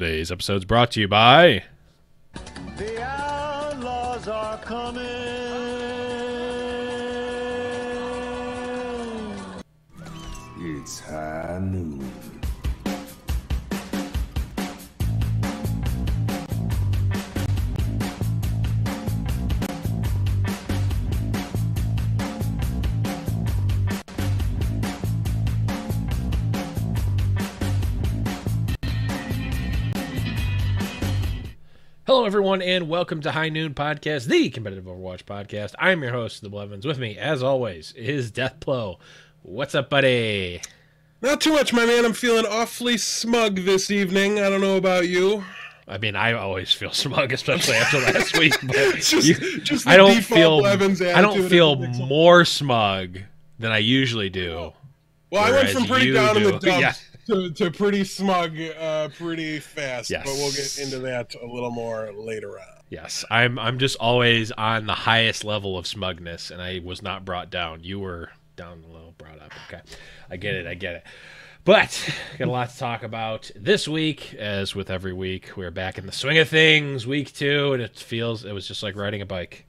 Today's episode is brought to you by... The outlaws are coming. It's high noon. Hello, everyone, and welcome to High Noon Podcast, the competitive Overwatch podcast. I'm your host, The Blevins. With me, as always, is Deathplow. What's up, buddy? Not too much, my man. I'm feeling awfully smug this evening. I don't know about you. I mean, I always feel smug, especially after last week. But just I don't feel more more smug than I usually do. Well, I went from pretty down in the dumps Yeah. to pretty smug pretty fast. Yes. But we'll get into that a little more later on. Yes, I'm just always on the highest level of smugness, and I was not brought down. You were down a little, brought up. Okay, I get it. But got a lot to talk about this week. As with every week, we're back in the swing of things. Week 2, and it was just like riding a bike.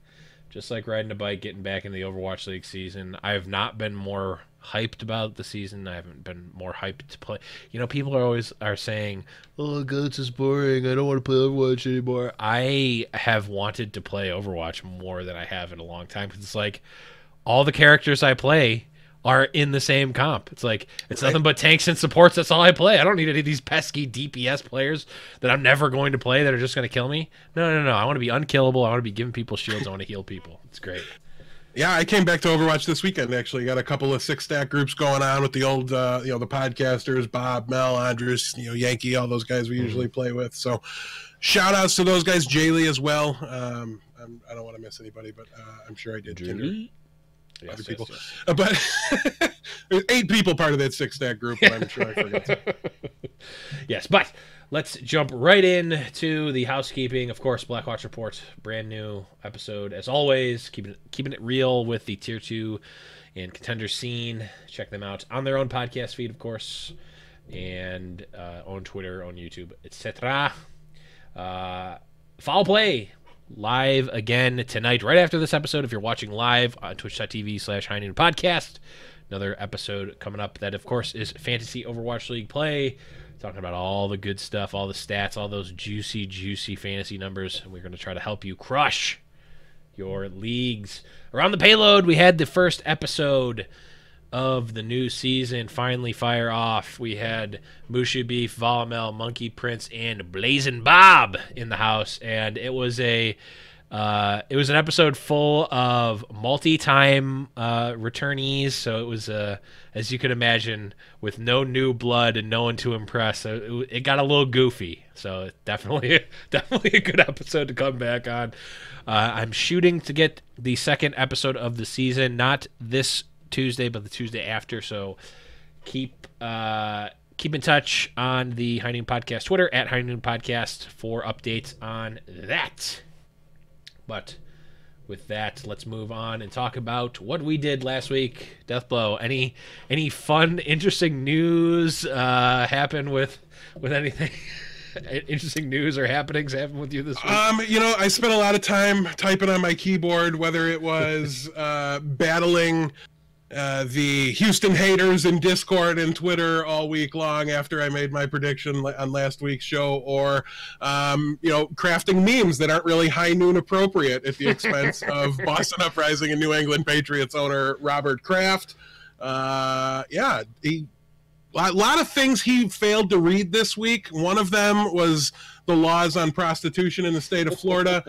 Getting back in the Overwatch League season. I have not been more hyped about the season. I haven't been more hyped to play. You know, people are saying, "Oh, God, is boring. I don't want to play Overwatch anymore." I have wanted to play Overwatch more than I have in a long time, because it's like all the characters I play are in the same comp. It's like it's nothing but tanks and supports. That's all I play. I don't need any of these pesky DPS players that I'm never going to play that are just going to kill me. No. I want to be unkillable. I want to be giving people shields. I want to heal people. It's great. Yeah, I came back to Overwatch this weekend, actually. Got a couple of 6-stack groups going on with the old, the podcasters, Bob, Mel, Andres, Yankee, all those guys we usually play with. So shout outs to those guys, Jaylee as well. I don't want to miss anybody, but I'm sure I did. Jaylee? Other Yes, people. yes. But there's 8 people part of that 6-stack group, but I'm sure I forgot. Yes, but let's jump right in to the housekeeping. Of course, Blackwatch Report, brand new episode as always. Keeping it real with the Tier 2 and contender scene. Check them out on their own podcast feed, of course, and on Twitter, on YouTube, etc. Foul Play live again tonight, right after this episode. If you're watching live on twitch.tv/High Noon Podcast, another episode coming up that, of course, is Fantasy Overwatch League play. Talking about all the good stuff, all the stats, all those juicy fantasy numbers. And we're going to try to help you crush your leagues. Around the payload, we had the first episode of the new season finally fire off. We had Mushu Beef, Volamel, Monkey Prince, and Blazing Bob in the house. And it was an episode full of multi-time returnees. So it was, as you can imagine, with no new blood and no one to impress. It got a little goofy. So definitely a good episode to come back on. I'm shooting to get the second episode of the season, not this Tuesday, but the Tuesday after. So keep in touch on the High Noon Podcast Twitter at High Noon Podcast for updates on that. But with that, let's move on and talk about what we did last week. Deathblow, any fun, interesting news happen with anything? Interesting news or happenings happen with you this week? I spent a lot of time typing on my keyboard, whether it was battling the Houston haters in Discord and Twitter all week long after I made my prediction on last week's show, or crafting memes that aren't really High Noon appropriate at the expense of Boston Uprising and New England Patriots owner Robert Kraft. A lot of things he failed to read this week. One of them was the laws on prostitution in the state of Florida,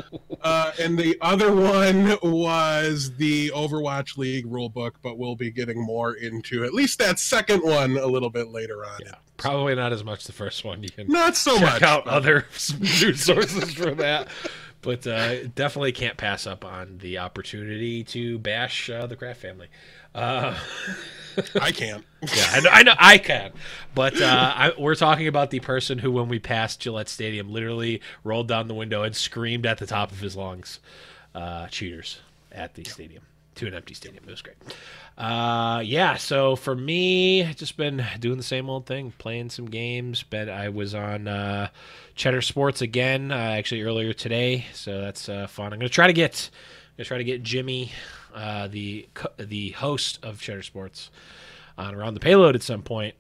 and the other one was the Overwatch League rulebook, but we'll be getting more into at least that second one a little bit later on. Yeah, probably not as much the first one. You can not so check much. out other news sources for that. But definitely can't pass up on the opportunity to bash the Kraft family. I can't. Yeah, I know I can. But we're talking about the person who, when we passed Gillette Stadium, literally rolled down the window and screamed at the top of his lungs, cheaters at the stadium. to an empty stadium. It was great. Yeah, so for me, just been doing the same old thing, playing some games. But I was on Cheddar Sports again, actually earlier today, so that's fun. I'm gonna try to get Jimmy, the host of Cheddar Sports, on Around the Payload at some point.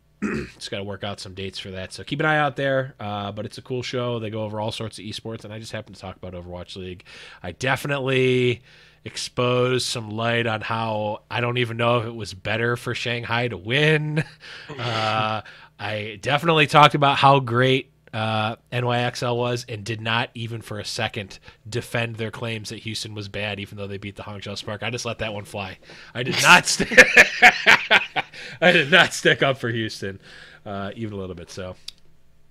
Just got to work out some dates for that, so keep an eye out there. But it's a cool show. They go over all sorts of esports, and I just happen to talk about Overwatch League. I definitely exposed some light on how I don't even know if it was better for Shanghai to win. I definitely talked about how great NYXL was, and did not even for a second defend their claims that Houston was bad, even though they beat the Hangzhou Spark. I just let that one fly. I did not I did not stick up for Houston, even a little bit. So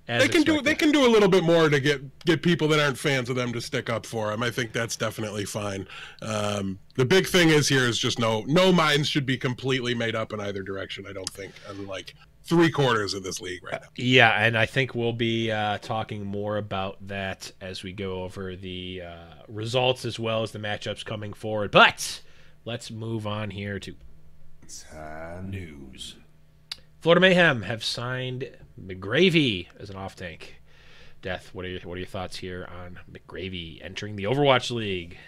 they can do a little bit more to get people that aren't fans of them to stick up for them. I think that's definitely fine. The big thing is just no minds should be completely made up in either direction. I don't think, unlike 3/4 of this league right now. Yeah, and I think we'll be talking more about that as we go over the results as well as the matchups coming forward. But let's move on here to news. Florida Mayhem have signed McGravy as an off-tank. Death, what are your thoughts here on McGravy entering the Overwatch League?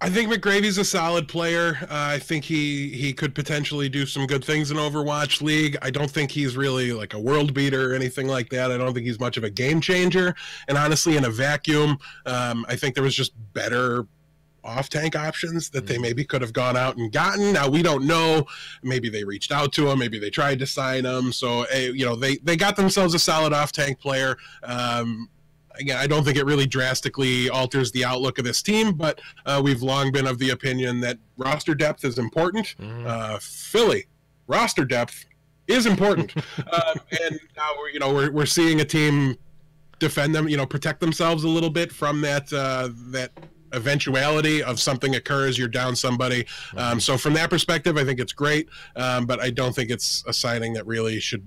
I think McGravy's a solid player. I think he could potentially do some good things in Overwatch League. I don't think he's really like a world beater or anything like that. I don't think he's much of a game changer. And honestly, in a vacuum, I think there was just better off-tank options that they maybe could have gone out and gotten. Now, we don't know. Maybe they reached out to him. Maybe they tried to sign him. So, they got themselves a solid off-tank player. Again, I don't think it really drastically alters the outlook of this team, but we've long been of the opinion that roster depth is important. Philly, roster depth is important. And now we're seeing a team defend them, protect themselves a little bit from that eventuality of something occurs, you're down somebody. So from that perspective, I think it's great, but I don't think it's a signing that really should,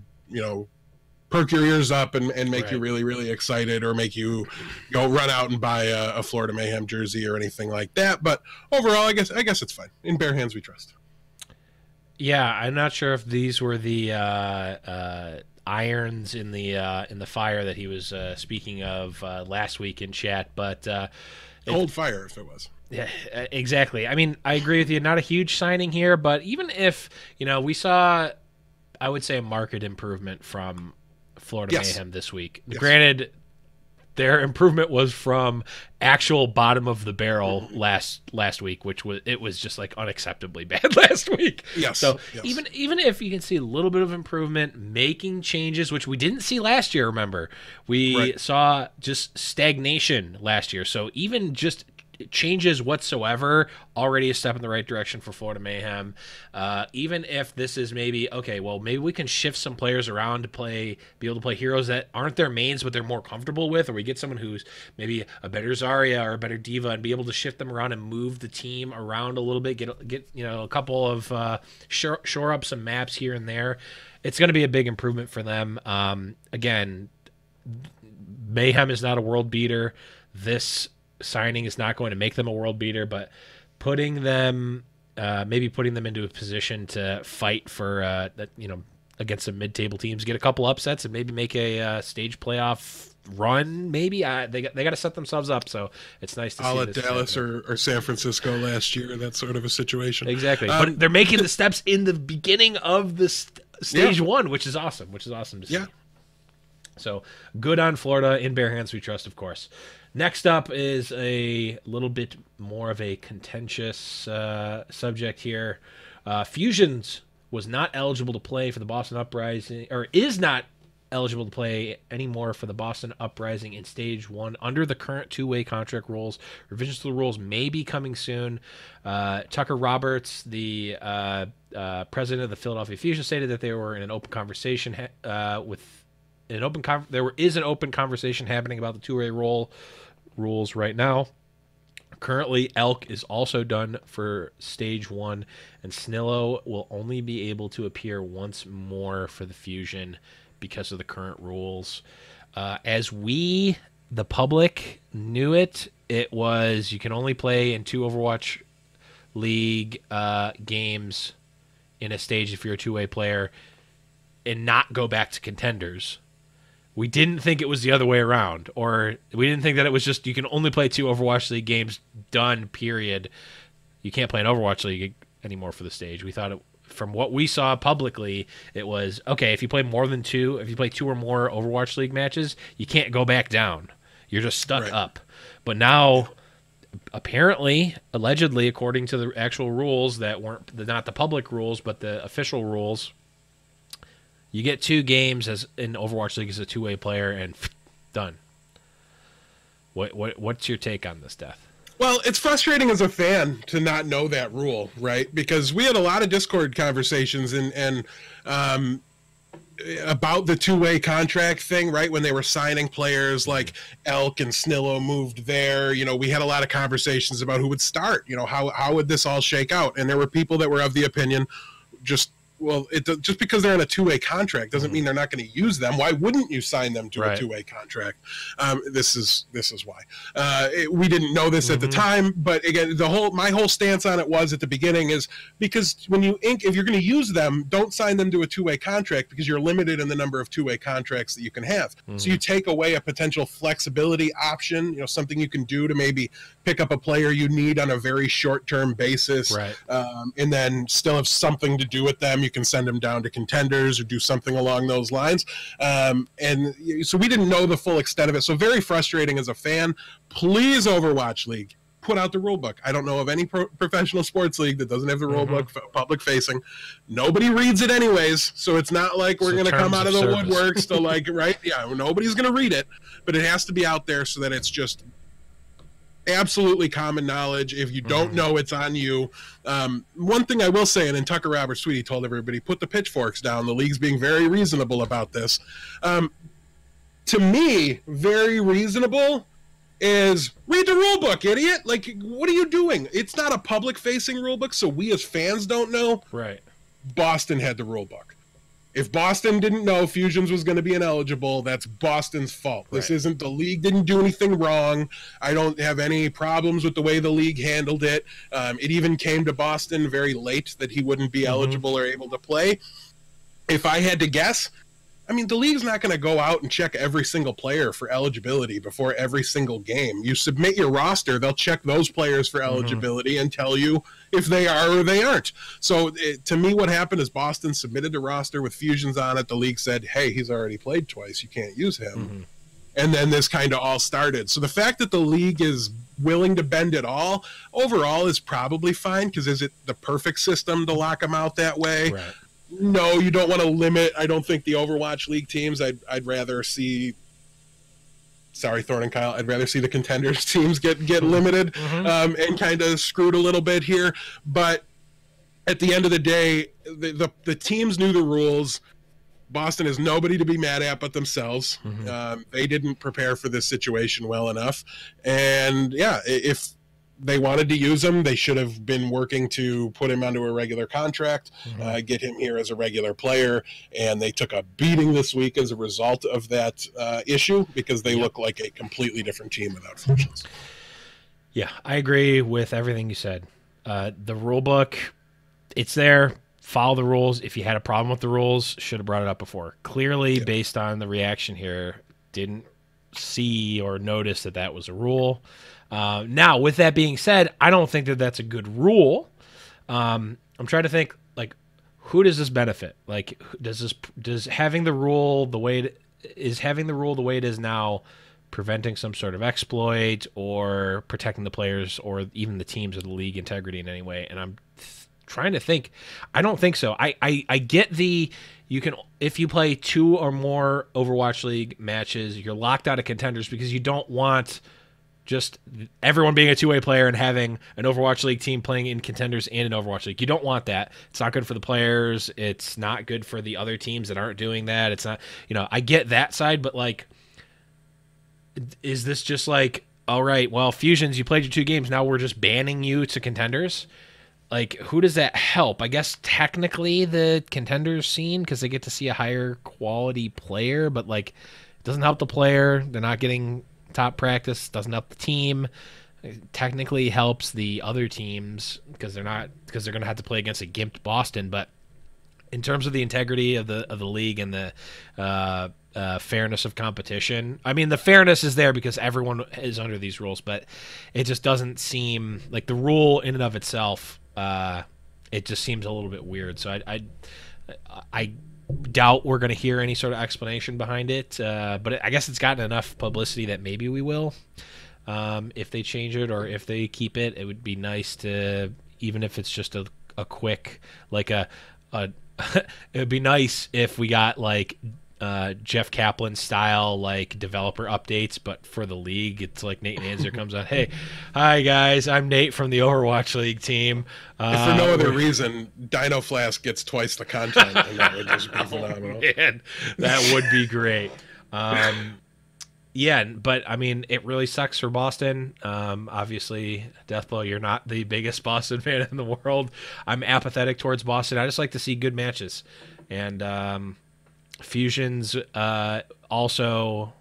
perk your ears up and make you really, really excited, or make you go run out and buy a Florida Mayhem jersey or anything like that. But overall, I guess it's fine. In bare hands we trust. Yeah, I'm not sure if these were the irons in the fire that he was speaking of last week in chat, but Cold fire, if it was. Yeah, exactly. I mean, I agree with you. Not a huge signing here, but even if we saw, I would say, a market improvement from Florida Mayhem this week. Yes. Granted, their improvement was from actual bottom of the barrel last week, which was just like unacceptably bad last week. Yes. So even if you can see a little bit of improvement, making changes, which we didn't see last year, remember, we saw just stagnation last year. So even just changes whatsoever, already a step in the right direction for Florida Mayhem. Even if this is maybe we can shift some players around to be able to play heroes that aren't their mains but they're more comfortable with, or we get someone who's maybe a better Zarya or a better Diva and be able to shift them around and move the team around a little bit, get a couple of shore up some maps here and there. It's going to be a big improvement for them. Again, Mayhem is not a world beater. This signing is not going to make them a world beater, but putting them into a position to fight for against some mid-table teams, get a couple upsets, and maybe make a stage playoff run. Maybe they got to set themselves up. So it's nice to see this Dallas or San Francisco last year, that sort of a situation. Exactly, but they're making the steps in the beginning of this stage one, which is awesome. To see. Yeah. So good on Florida. In bare hands we trust, of course. Next up is a little bit more of a contentious subject here. Fusions was not eligible to play for the Boston Uprising, or is not eligible to play anymore for the Boston Uprising in Stage 1 under the current two-way contract rules. Revisions to the rules may be coming soon. Tucker Roberts, the president of the Philadelphia Fusion, stated that they were in an open conversation there is an open conversation happening about the two-way rules right now. Currently, Elk is also done for Stage 1, and Snillo will only be able to appear once more for the Fusion because of the current rules. As we, the public, knew it was you can only play in two Overwatch League games in a stage if you're a two-way player and not go back to contenders. We didn't think it was the other way around, or we didn't think that it was just you can only play 2 Overwatch League games, done, period. You can't play an Overwatch League anymore for the stage. We thought, from what we saw publicly, it was, okay, if you play more than 2, if you play 2 or more Overwatch League matches, you can't go back down. You're just stuck up. But now, apparently, allegedly, according to the actual rules that weren't not the public rules, but the official rules, you get 2 games as in Overwatch League as a two-way player, and done. What's your take on this, Death? Well, it's frustrating as a fan to not know that rule, right? Because we had a lot of Discord conversations and about the two-way contract thing, right? When they were signing players like Elk and Snillo moved there, you know, we had a lot of conversations about who would start, you know, how would this all shake out? And there were people that were of the opinion, just because they're in a two-way contract doesn't mean they're not going to use them. Why wouldn't you sign them to a two-way contract? This is why. We didn't know this at the time, but again, my whole stance on it was at the beginning is because when if you're going to use them, don't sign them to a two-way contract because you're limited in the number of two-way contracts that you can have. So you take away a potential flexibility option, you know, something you can do to maybe pick up a player you need on a very short-term basis, and then still have something to do with them. You can send them down to contenders or do something along those lines. And so we didn't know the full extent of it. So very frustrating as a fan. Please, Overwatch League, put out the rule book. I don't know of any professional sports league that doesn't have the rule book public facing. Nobody reads it anyways. So it's not like we're going to come out of the woodworks to like, right? Yeah, nobody's going to read it, but it has to be out there so that it's just absolutely common knowledge. If you don't know, it's on you. One thing I will say, and then Tucker Roberts Sweetie told everybody, put the pitchforks down. The league's being very reasonable about this. To me, very reasonable is read the rule book, idiot. Like, what are you doing? It's not a public facing rule book, so we as fans don't know. Right. Boston had the rule book. If Boston didn't know Fusions was going to be ineligible, that's Boston's fault. This isn't, the league didn't do anything wrong. I don't have any problems with the way the league handled it. It even came to Boston very late that he wouldn't be eligible or able to play. If I had to guess, I mean, the league's not going to go out and check every single player for eligibility before every single game. You submit your roster, they'll check those players for eligibility and tell you if they are or they aren't. So to me, what happened is Boston submitted the roster with Fusions on it. The league said, hey, he's already played twice. You can't use him. And then this kind of all started. So the fact that the league is willing to bend it all overall is probably fine, because is it the perfect system to lock them out that way? Right. No, you don't want to limit. I don't think the Overwatch League teams. I'd rather see. Sorry, Thorne and Kyle. I'd rather see the contenders teams get limited and kind of screwed a little bit here. But at the end of the day, the teams knew the rules. Boston is nobody to be mad at but themselves. They didn't prepare for this situation well enough. And yeah, if they wanted to use him, they should have been working to put him onto a regular contract, get him here as a regular player. And they took a beating this week as a result of that issue, because they look like a completely different team without Fusions. Yeah, I agree with everything you said. The rule book, it's there. Follow the rules. If you had a problem with the rules, should have brought it up before. Clearly, based on the reaction here, didn't see or notice that that was a rule. Now, with that being said, I don't think that that's a good rule. I'm trying to think, like, who does this benefit? Like, does having the rule the way it is now preventing some sort of exploit or protecting the players or even the teams or the league integrity in any way? And I'm trying to think. I don't think so. I get you can, if you play 2 or more Overwatch League matches, you're locked out of contenders because you don't want just everyone being a two-way player and having an Overwatch League team playing in contenders and an Overwatch League. You don't want that. It's not good for the players. It's not good for the other teams that aren't doing that. It's not, I get that side, but like, is this just like, all right, well, Fusions, you played your 2 games. Now we're just banning you to contenders. Like, who does that help? I guess technically the contenders scene, because they get to see a higher quality player, but like, it doesn't help the player. They're not getting top practice. Doesn't help the team. It technically helps the other teams because they're going to have to play against a gimped Boston, but in terms of the integrity of the league and the fairness of competition, I mean, the fairness is there because everyone is under these rules, but it just doesn't seem like the rule in and of itself. It just seems a little bit weird. So I doubt we're going to hear any sort of explanation behind it. But I guess it's gotten enough publicity that maybe we will. If they change it or if they keep it, it would be nice to, even if it's just a quick, like it would be nice if we got like Jeff Kaplan style like developer updates, but for the league, it's like Nate Nanzer comes on, hey, hi guys, I'm Nate from the Overwatch League team. If for no other reason, Dino Flask gets twice the content, and that would just be phenomenal. Man, that would be great. Yeah, but I mean, it really sucks for Boston. Obviously, Deathblow, you're not the biggest Boston fan in the world. I'm apathetic towards Boston. I just like to see good matches. And Fusion's also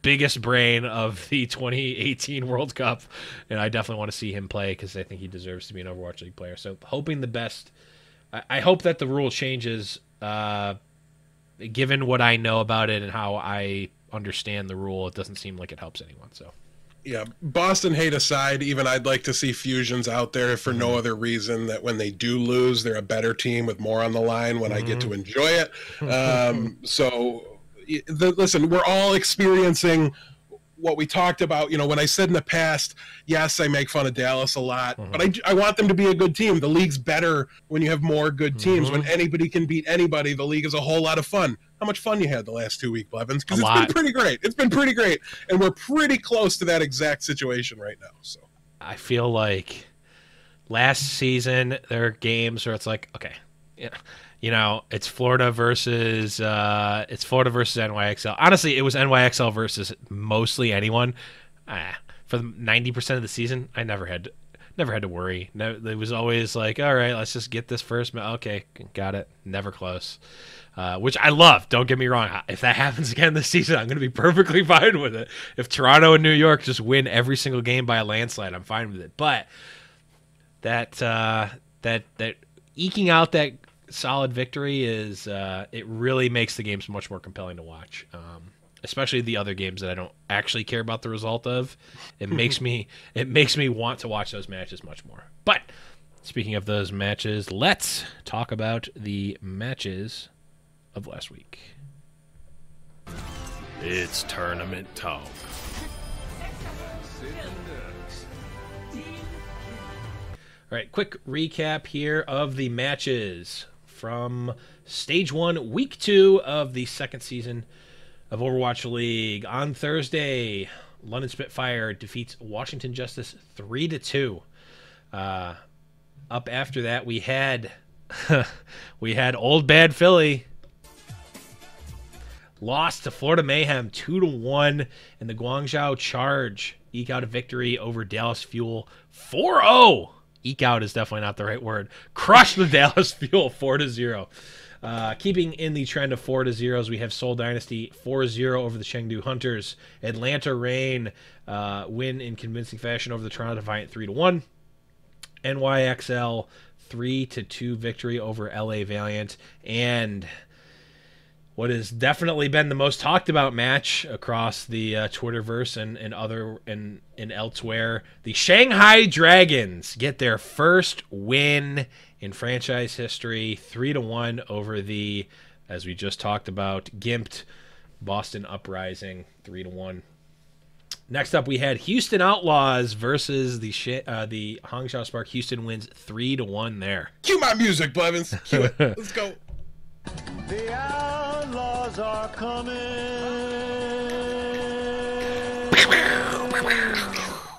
biggest brain of the 2018 World Cup, and I definitely want to see him play because I think he deserves to be an Overwatch League player. So hoping the best. I hope that the rule changes, given what I know about it and how I understand the rule. It doesn't seem like it helps anyone. So yeah, Boston hate aside, even I'd like to see Fusions out there for no other reason that when they do lose, they're a better team with more on the line when I get to enjoy it. Listen, we're all experiencing what we talked about. You know, when I said in the past, yes, I make fun of Dallas a lot, but I want them to be a good team. The league's better when you have more good teams. When anybody can beat anybody, the league is a whole lot of fun. How much fun you had the last 2 weeks, Blevins? Because it's been pretty great. It's been pretty great, and we're pretty close to that exact situation right now. So I feel like last season there are games where it's like, okay, you know, it's Florida versus NYXL. Honestly, it was NYXL versus mostly anyone. For the 90% of the season, I never had to worry. It was always like, all right, let's just get this first. Okay, got it. Never close. Which I love. Don't get me wrong. If that happens again this season, I'm going to be perfectly fine with it. If Toronto and New York just win every single game by a landslide, I'm fine with it. But that eking out that solid victory is it really makes the games much more compelling to watch. Especially the other games that I don't actually care about the result of. It makes me want to watch those matches much more. But speaking of those matches, let's talk about the matches of last week. It's tournament talk. All right, quick recap here of the matches from Stage 1, Week 2 of the second season of Overwatch League. On Thursday, London Spitfire defeats Washington Justice 3-2. Up after that, we had Old Bad Philly lost to Florida Mayhem 2-1, and the Guangzhou Charge eke out a victory over Dallas Fuel 4-0. Eke out is definitely not the right word. Crushed the Dallas Fuel 4-0. Keeping in the trend of 4-0s, we have Seoul Dynasty 4-0 over the Chengdu Hunters. Atlanta Reign win in convincing fashion over the Toronto Defiant 3-1. NYXL 3-2 victory over LA Valiant. And what has definitely been the most talked about match across the Twitterverse and elsewhere, the Shanghai Dragons get their first win in franchise history, 3-1 over the, as we just talked about, gimped Boston Uprising, 3-1. Next up, we had Houston Outlaws versus the Hangzhou Spark. Houston wins 3-1 there. Cue my music, Blevins. Cue it. Let's go. The outlaws are coming.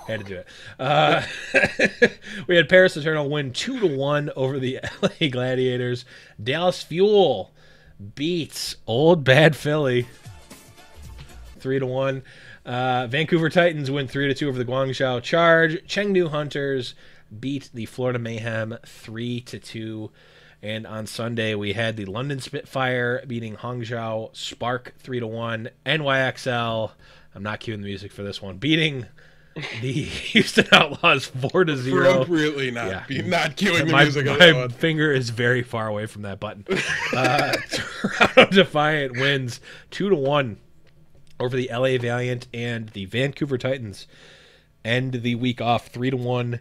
Had to do it. We had Paris Eternal win 2-1 over the LA Gladiators. Dallas Fuel beats Old Bad Philly 3-1. Vancouver Titans win 3-2 over the Guangzhou Charge. Chengdu Hunters beat the Florida Mayhem 3-2. And on Sunday, we had the London Spitfire beating Hangzhou Spark 3-1. NYXL, I'm not cueing the music for this one, beating the Houston Outlaws 4-0. Appropriately not cueing the music on that My one. finger is very far away from that button. Toronto Defiant wins 2-1 over the LA Valiant, and the Vancouver Titans end the week off 3-1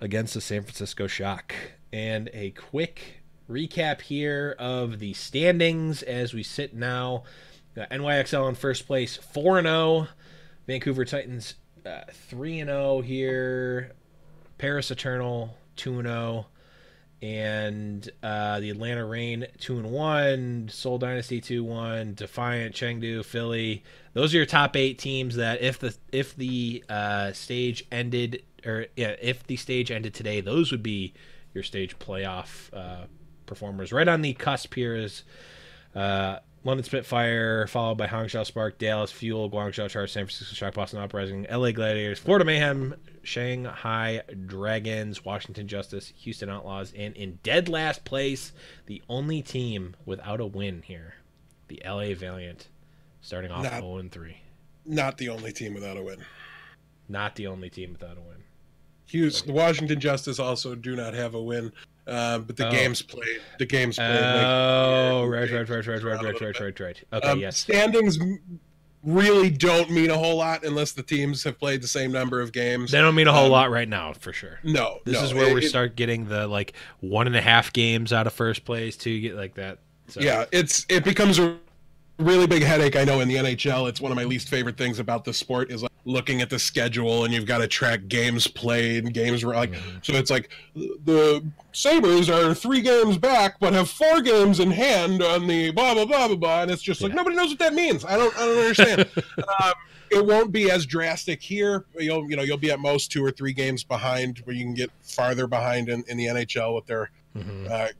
against the San Francisco Shock. And a quick recap here of the standings as we sit now. NYXL in first place, 4-0. Vancouver Titans 3-0 here. Paris Eternal 2-0. And the Atlanta Reign 2-1, Seoul Dynasty 2-1, Defiant, Chengdu, Philly. Those are your top 8 teams that if the stage ended, or if the stage ended today, those would be your stage playoff performers. Right on the cusp here is London Spitfire, followed by Hangzhou Spark, Dallas Fuel, Guangzhou Charge, San Francisco Shock, Boston Uprising, LA Gladiators, Florida Mayhem, Shanghai Dragons, Washington Justice, Houston Outlaws, and in dead last place, the only team without a win here, the LA Valiant, starting off 0-3. Not the only team without a win. Not the only team without a win. The Washington Justice also do not have a win. But the games played. The games played. Right. Okay, yes. Standings really don't mean a whole lot unless the teams have played the same number of games. They don't mean a whole lot right now, for sure. No, this is where we start getting the 1.5 games out of first place to get like that. So. Yeah, it becomes a really big headache. I know in the NHL, it's one of my least favorite things about the sport is looking at the schedule, and you've got to track games played, games so it's like the Sabres are 3 games back but have 4 games in hand on the blah blah blah blah blah, and it's just nobody knows what that means. I don't understand. It won't be as drastic here. You'll be at most 2 or 3 games behind, where you can get farther behind in the NHL with their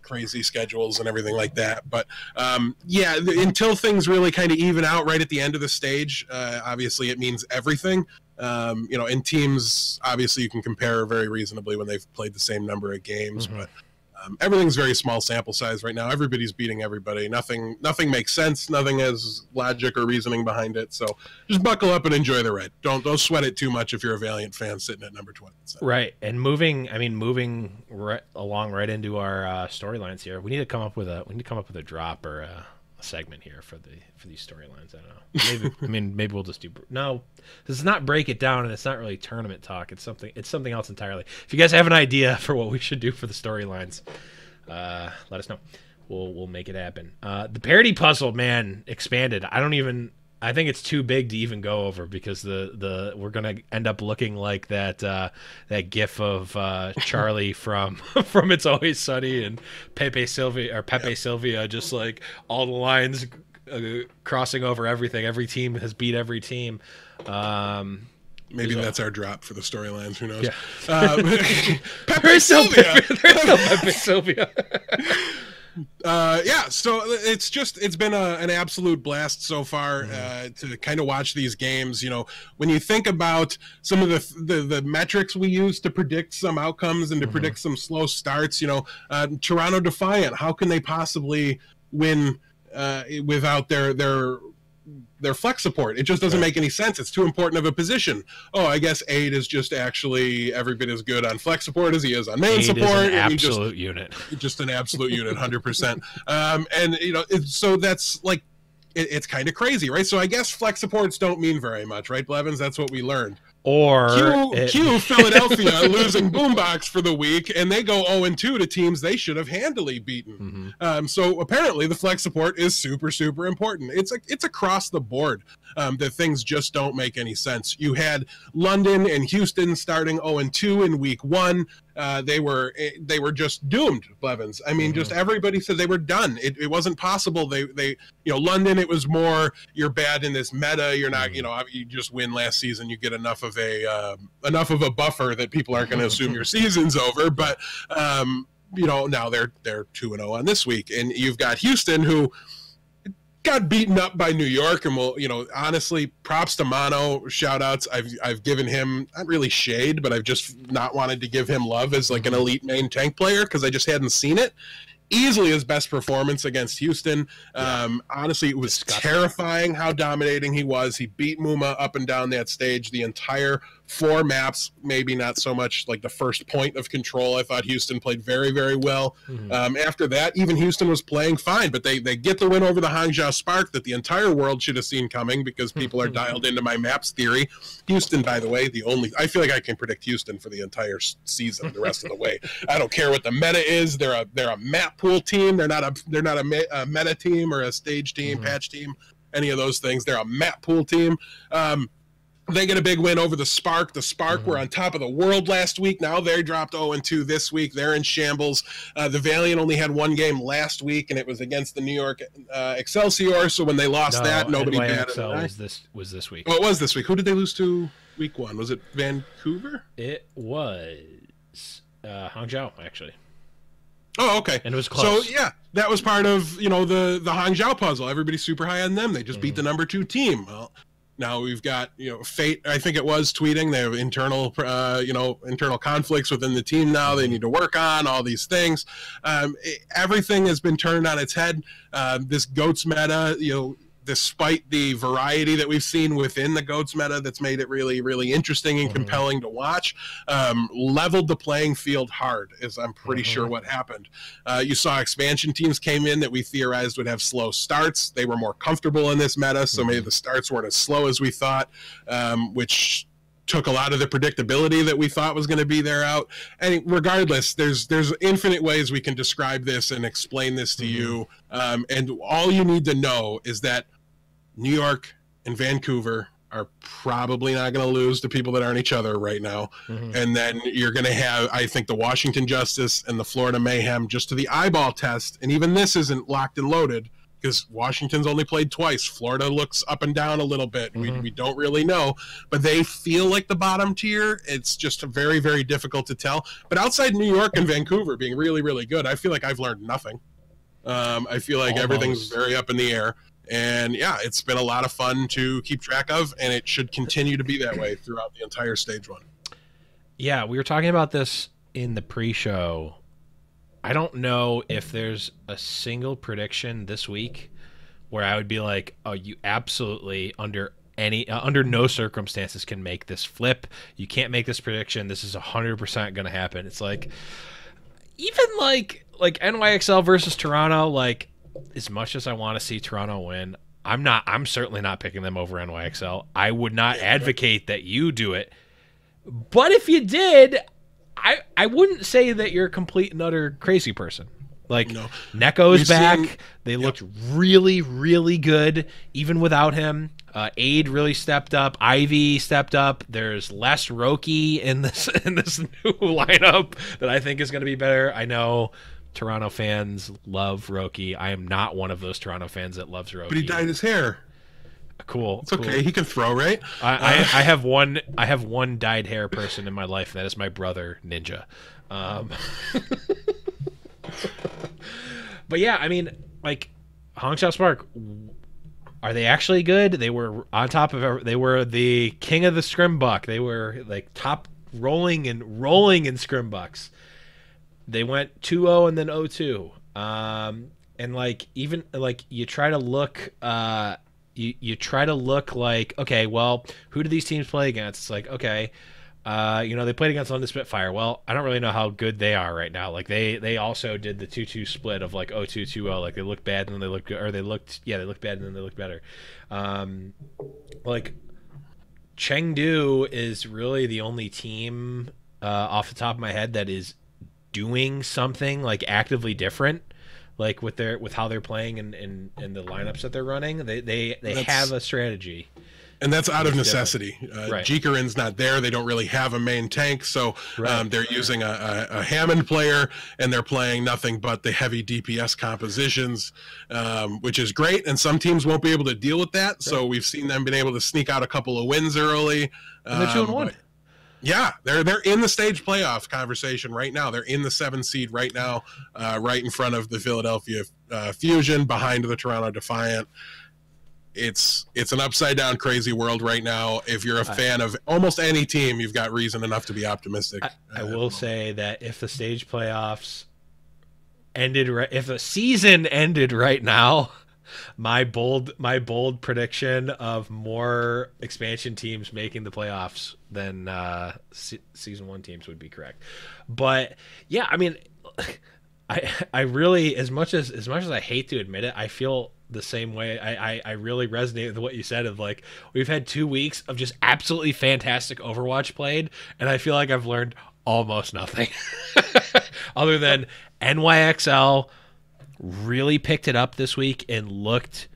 crazy schedules and everything like that. But until things really kind of even out right at the end of the stage, obviously it means everything. In teams, obviously you can compare very reasonably when they've played the same number of games, but everything's very small sample size right now. Everybody's beating everybody. Nothing makes sense. Nothing has logic or reasoning behind it. So just buckle up and enjoy the ride. Don't sweat it too much if you're a Valiant fan sitting at number 20. Right, and moving right along right into our storylines here. We need to come up with a drop or a segment here for these storylines. I don't know. Maybe maybe we'll just do this is not break it down, and it's not really tournament talk. It's something else entirely. If you guys have an idea for what we should do for the storylines, let us know. We'll make it happen. The parody puzzle, man, expanded. I think it's too big to even go over, because we're gonna end up looking like that gif of Charlie from It's Always Sunny and Pepe Sylvia, just like all the lines crossing over everything. Every team has beat every team. Maybe that's our drop for the storylines. Who knows? Yeah. Pepe Sylvia. There's no Pepe Sylvia. So it's been an absolute blast so far to kind of watch these games. When you think about some of the metrics we use to predict some outcomes and to predict some slow starts, Toronto Defiant, how can they possibly win without their flex support? It just doesn't make any sense. It's too important of a position. I guess 8 is just actually every bit as good on flex support as he is on main support. Is an absolute unit. Just an absolute unit, 100%. So that's like, it's kind of crazy, right? So I guess flex supports don't mean very much, right, Blevins? That's what we learned. Or Q Philadelphia losing Boombox for the week, and they go 0-2 to teams they should have handily beaten. So apparently the flex support is super, super important. It's across the board that things just don't make any sense. You had London and Houston starting 0-2 in week 1. They were just doomed, Blevins. I mean, just everybody said they were done. It wasn't possible. They London, it was more, you're bad in this meta. You're not, you just win last season. You get enough of a buffer that people aren't going to assume your season's over. But now they're 2-0 on this week, and you've got Houston, who got beaten up by New York, and honestly, props to Mono, shout outs. I've given him, not really shade, but I've just not wanted to give him love as like an elite main tank player, because I just hadn't seen it. easily his best performance against Houston. Honestly, it was terrifying how dominating he was. He beat Muma up and down that stage the entire 4 maps, maybe not so much like the first point of control. I thought Houston played very, very well. After that, even Houston was playing fine, but they get the win over the Hangzhou Spark that the entire world should have seen coming because people are dialed into my maps theory. Houston, by the way, I feel like I can predict Houston for the entire season, the rest of the way. I don't care what the meta is. They're a map pool team. They're not a meta team or a stage team, patch team, any of those things. They're a map pool team. They get a big win over the Spark. The Spark were on top of the world last week. Now they dropped 0-2 this week. They're in shambles. The Valiant only had 1 game last week, and it was against the New York Excelsior. So when they lost nobody batted an eye. was this week. Oh, it was this week. Who did they lose to week 1? Was it Vancouver? It was Hangzhou, actually. Oh, okay. And it was close. So, yeah, that was part of, the Hangzhou puzzle. Everybody's super high on them. They just beat the number 2 team. Well, now we've got, Fate, I think it was, tweeting. They have internal conflicts within the team now they need to work on, all these things. Everything has been turned on its head. This GOATS meta, despite the variety that we've seen within the GOATS meta that's made it really, really interesting and compelling to watch, leveled the playing field hard, is I'm pretty sure what happened. You saw expansion teams came in that we theorized would have slow starts. They were more comfortable in this meta, so maybe the starts weren't as slow as we thought, which took a lot of the predictability that we thought was going to be there out. And regardless, there's infinite ways we can describe this and explain this to you. And all you need to know is that New York and Vancouver are probably not going to lose to people that aren't each other right now. And then you're going to have, I think, the Washington Justice and the Florida Mayhem just to the eyeball test. And even this isn't locked and loaded because Washington's only played twice. Florida looks up and down a little bit. We don't really know, but they feel like the bottom tier. It's just very, very difficult to tell. But outside New York and Vancouver being really, really good, I feel like I've learned nothing. I feel like everything's very up in the air. And yeah, it's been a lot of fun to keep track of, and it should continue to be that way throughout the entire stage 1. Yeah, we were talking about this in the pre-show. I don't know if there's a single prediction this week where I would be like, oh, you absolutely under no circumstances can make this flip. You can't make this prediction. This is 100% going to happen. It's like, even like NYXL versus Toronto, like, as much as I want to see Toronto win, I'm certainly not picking them over NYXL. I would not advocate that you do it. But if you did, I wouldn't say that you're a complete and utter crazy person. Like, Neko's back. They looked really, really good, even without him. Aid really stepped up. Ivy stepped up. There's less Roki in this new lineup that I think is going to be better. I know Toronto fans love Roki. I am not one of those Toronto fans that loves Roki. But he dyed his hair. Cool. It's okay. He can throw, right? I have one dyed hair person in my life. And that is my brother, Ninja. But yeah, I mean, like, Hangzhou Spark, are they actually good? They were on top of. They were the king of the scrimbuck. They were like top rolling in scrimbucks. They went 2-0 and then 0-2. And like, even like, you try to look like, okay, well, who do these teams play against? It's like, okay, they played against London Spitfire. Well, I don't really know how good they are right now. Like, they also did the 2-2 split of like 0-2, 2-0. Like, they looked bad and then they looked good, or they looked bad and then they looked better. Like, Chengdu is really the only team off the top of my head that is doing something like actively different, like with how they're playing and the lineups that they're running. They have a strategy, and that's out of necessity. Jikarin's not there. They don't really have a main tank, so they're using a Hammond player, and they're playing nothing but the heavy DPS compositions, which is great. And some teams won't be able to deal with that. So we've seen them been able to sneak out a couple of wins early. And they're 2-1. Yeah, they're in the stage playoff conversation right now. They're in the 7 seed right now, right in front of the Philadelphia Fusion, behind the Toronto Defiant. It's an upside down crazy world right now. If you're a fan of almost any team, you've got reason enough to be optimistic. I will say that if the stage playoffs if the season ended right now, my bold prediction of more expansion teams making the playoffs than season 1 teams would be correct. But yeah, I mean, I really, as much as I hate to admit it, I feel the same way. I really resonate with what you said of like, we've had 2 weeks of just absolutely fantastic Overwatch played, and I feel like I've learned almost nothing other than NYXL really picked it up this week and looked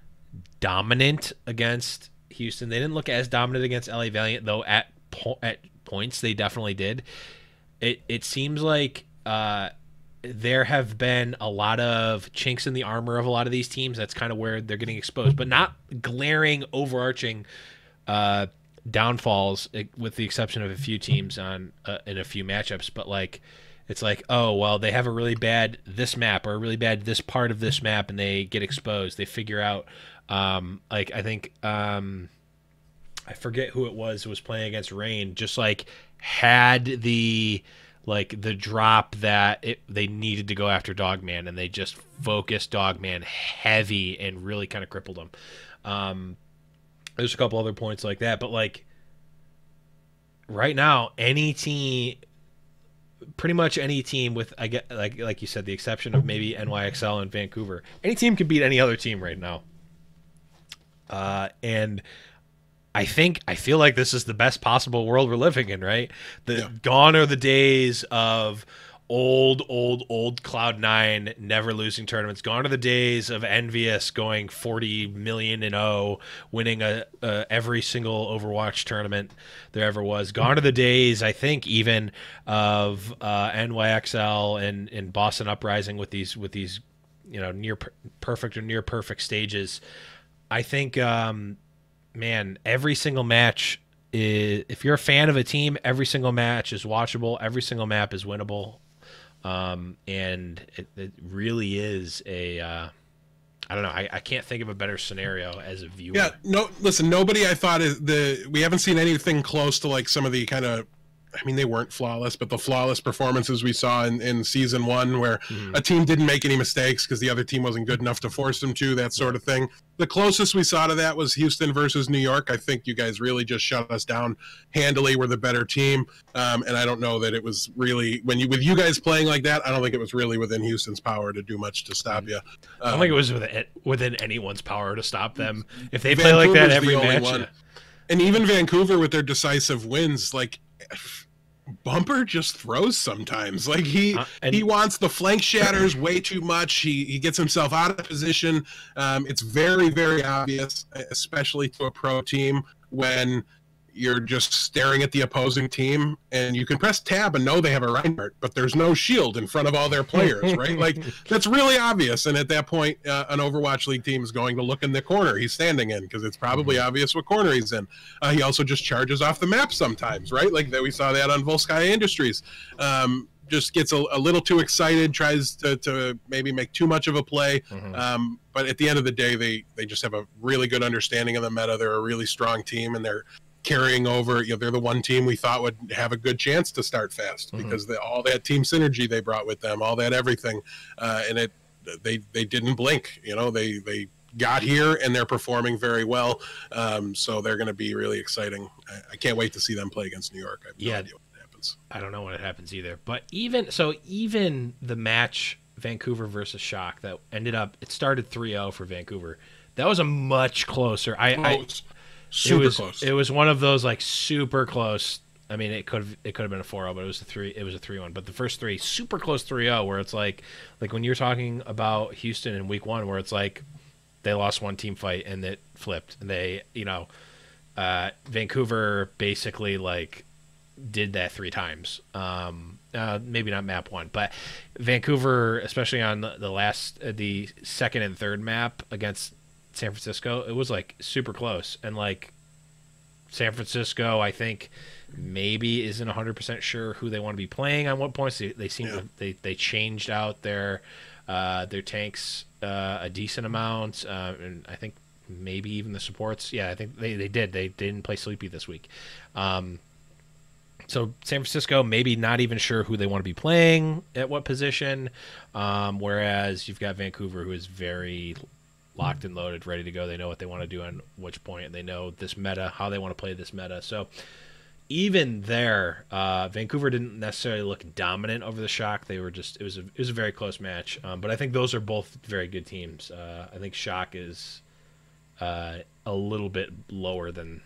dominant against Houston. They didn't look as dominant against LA Valiant, though at points they definitely did. It seems like there have been a lot of chinks in the armor of a lot of these teams. That's kind of where they're getting exposed, but not glaring, overarching downfalls, with the exception of a few teams in a few matchups. But like, it's like, oh, well, they have a really bad this map or a really bad this part of this map, and they get exposed. They figure out, like, I think, I forget who it was who was playing against Rain, just like had the drop that they needed to go after Dogman, and they just focused Dogman heavy and really kind of crippled him. There's a couple other points like that, but like right now, pretty much any team with, I get like you said, the exception of maybe NYXL and Vancouver, any team can beat any other team right now. And I feel like this is the best possible world we're living in, right? Gone are the days of old Cloud9 never losing tournaments. Gone are the days of Envious going 40-0, winning every single Overwatch tournament there ever was. Gone are the days, I think, even of NYXL and Boston Uprising with these near perfect or near perfect stages. I think man, every single match is, if you're a fan of a team, every single match is watchable, every single map is winnable. And it really is I don't know. I can't think of a better scenario as a viewer. Yeah, no, listen, nobody I thought we haven't seen anything close to like some of the kind of, I mean, they weren't flawless, but the flawless performances we saw in season 1 where a team didn't make any mistakes because the other team wasn't good enough to force them to, that sort of thing. The closest we saw to that was Houston versus New York. I think you guys really just shut us down handily. We're the better team. And I don't know that it was really, with you guys playing like that, I don't think it was really within Houston's power to do much to stop you. I don't think it was within anyone's power to stop them. If they play like that every match. Yeah. And even Vancouver with their decisive wins, like, Bumper just throws sometimes. Like he wants the flank shatters way too much. He gets himself out of position. It's very, very obvious, especially to a pro team, when you're just staring at the opposing team and you can press tab and know they have a Reinhardt, but there's no shield in front of all their players, right? Like, that's really obvious. And at that point, an Overwatch League team is going to look in the corner he's standing in, because it's probably obvious what corner he's in. He also just charges off the map sometimes, right? Like that, we saw that on Volskaya Industries. Just gets a little too excited, tries to maybe make too much of a play. But at the end of the day, they just have a really good understanding of the meta. They're a really strong team, and they're carrying over. They're the one team we thought would have a good chance to start fast because all that team synergy they brought with them, all that everything, and they didn't blink. They got here and they're performing very well. So they're going to be really exciting. I can't wait to see them play against New York. I have no idea what happens. I don't know when it happens either. But even the match Vancouver versus Shock that ended up, it started 3-0 for Vancouver. That was a much closer. Super close. It was one of those like super close. I mean, it could have been a 4-0, but it was a 3-1. But the first three, super close 3-0, where it's like when you're talking about Houston in week 1, where it's like they lost one team fight and it flipped, and they, Vancouver basically like did that 3 times. Maybe not map 1, but Vancouver, especially on the second and third map against San Francisco, it was like super close, and like San Francisco, I think maybe isn't 100% sure who they want to be playing on what points. They seem they changed out their tanks a decent amount, and I think maybe even the supports. Yeah, I think they did. They didn't play Sleepy this week. So San Francisco, maybe not even sure who they want to be playing at what position, whereas you've got Vancouver, who is very locked and loaded, ready to go. They know what they want to do on which point, and they know this meta, how they want to play this meta. So even there, Vancouver didn't necessarily look dominant over the Shock. They were just it was a very close match. But I think those are both very good teams. I think Shock is a little bit lower than.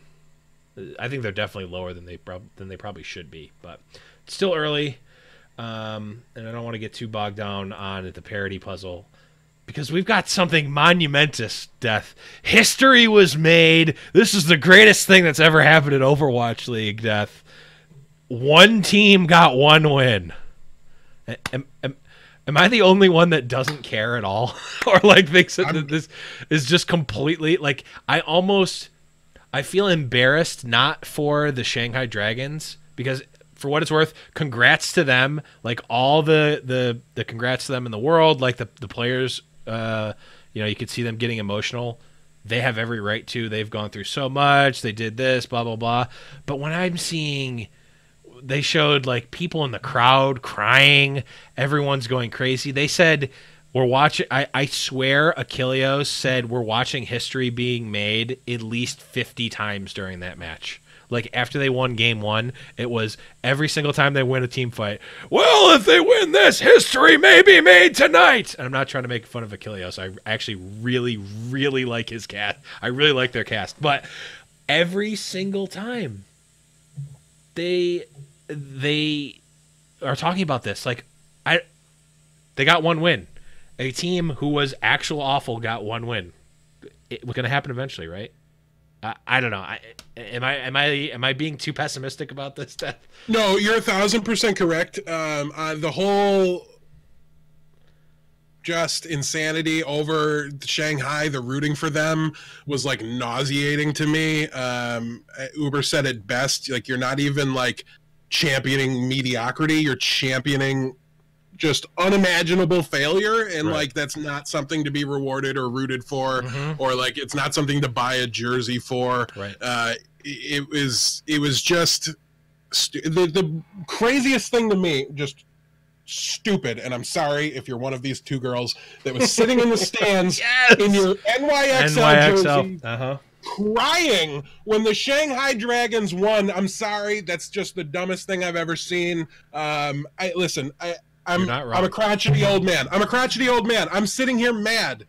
I think they're definitely lower than they probably should be, but it's still early, and I don't want to get too bogged down on the parody puzzle because we've got something monumentous. Death, history was made. This is the greatest thing that's ever happened in Overwatch League. Death, one team got one win. Am I the only one that doesn't care at all, or like thinks that this is just completely like I feel embarrassed not for the Shanghai Dragons because, for what it's worth, congrats to them. Like all the congrats to them in the world. Like the players, you could see them getting emotional. They have every right to. They've gone through so much. They did this, blah blah blah. But when I'm seeing, they showed like people in the crowd crying. Everyone's going crazy. They said. We're watching. I swear, Achilleos said we're watching history being made at least 50 times during that match. Like after they won game 1, it was every single time they win a team fight. Well, if they win this, history may be made tonight. And I'm not trying to make fun of Achilleos. I actually really, really like his cast. I really like their cast. But every single time they are talking about this, like they got one win. A team who was actual awful got one win. It was going to happen eventually, right? I don't know. Am I being too pessimistic about this stuff? No, you're 1,000% correct. The whole just insanity over Shanghai, the rooting for them was like nauseating to me. Uber said it best. Like you're not even like championing mediocrity. You're championing just unimaginable failure, and right. Like that's not something to be rewarded or rooted for, or like it's not something to buy a jersey for. Right. It was just the craziest thing to me, just stupid. And I'm sorry if you're one of these two girls that was sitting in the stands in your NYXL jersey. Crying when the Shanghai Dragons won. I'm sorry, that's just the dumbest thing I've ever seen. I'm a crotchety old man. I'm sitting here mad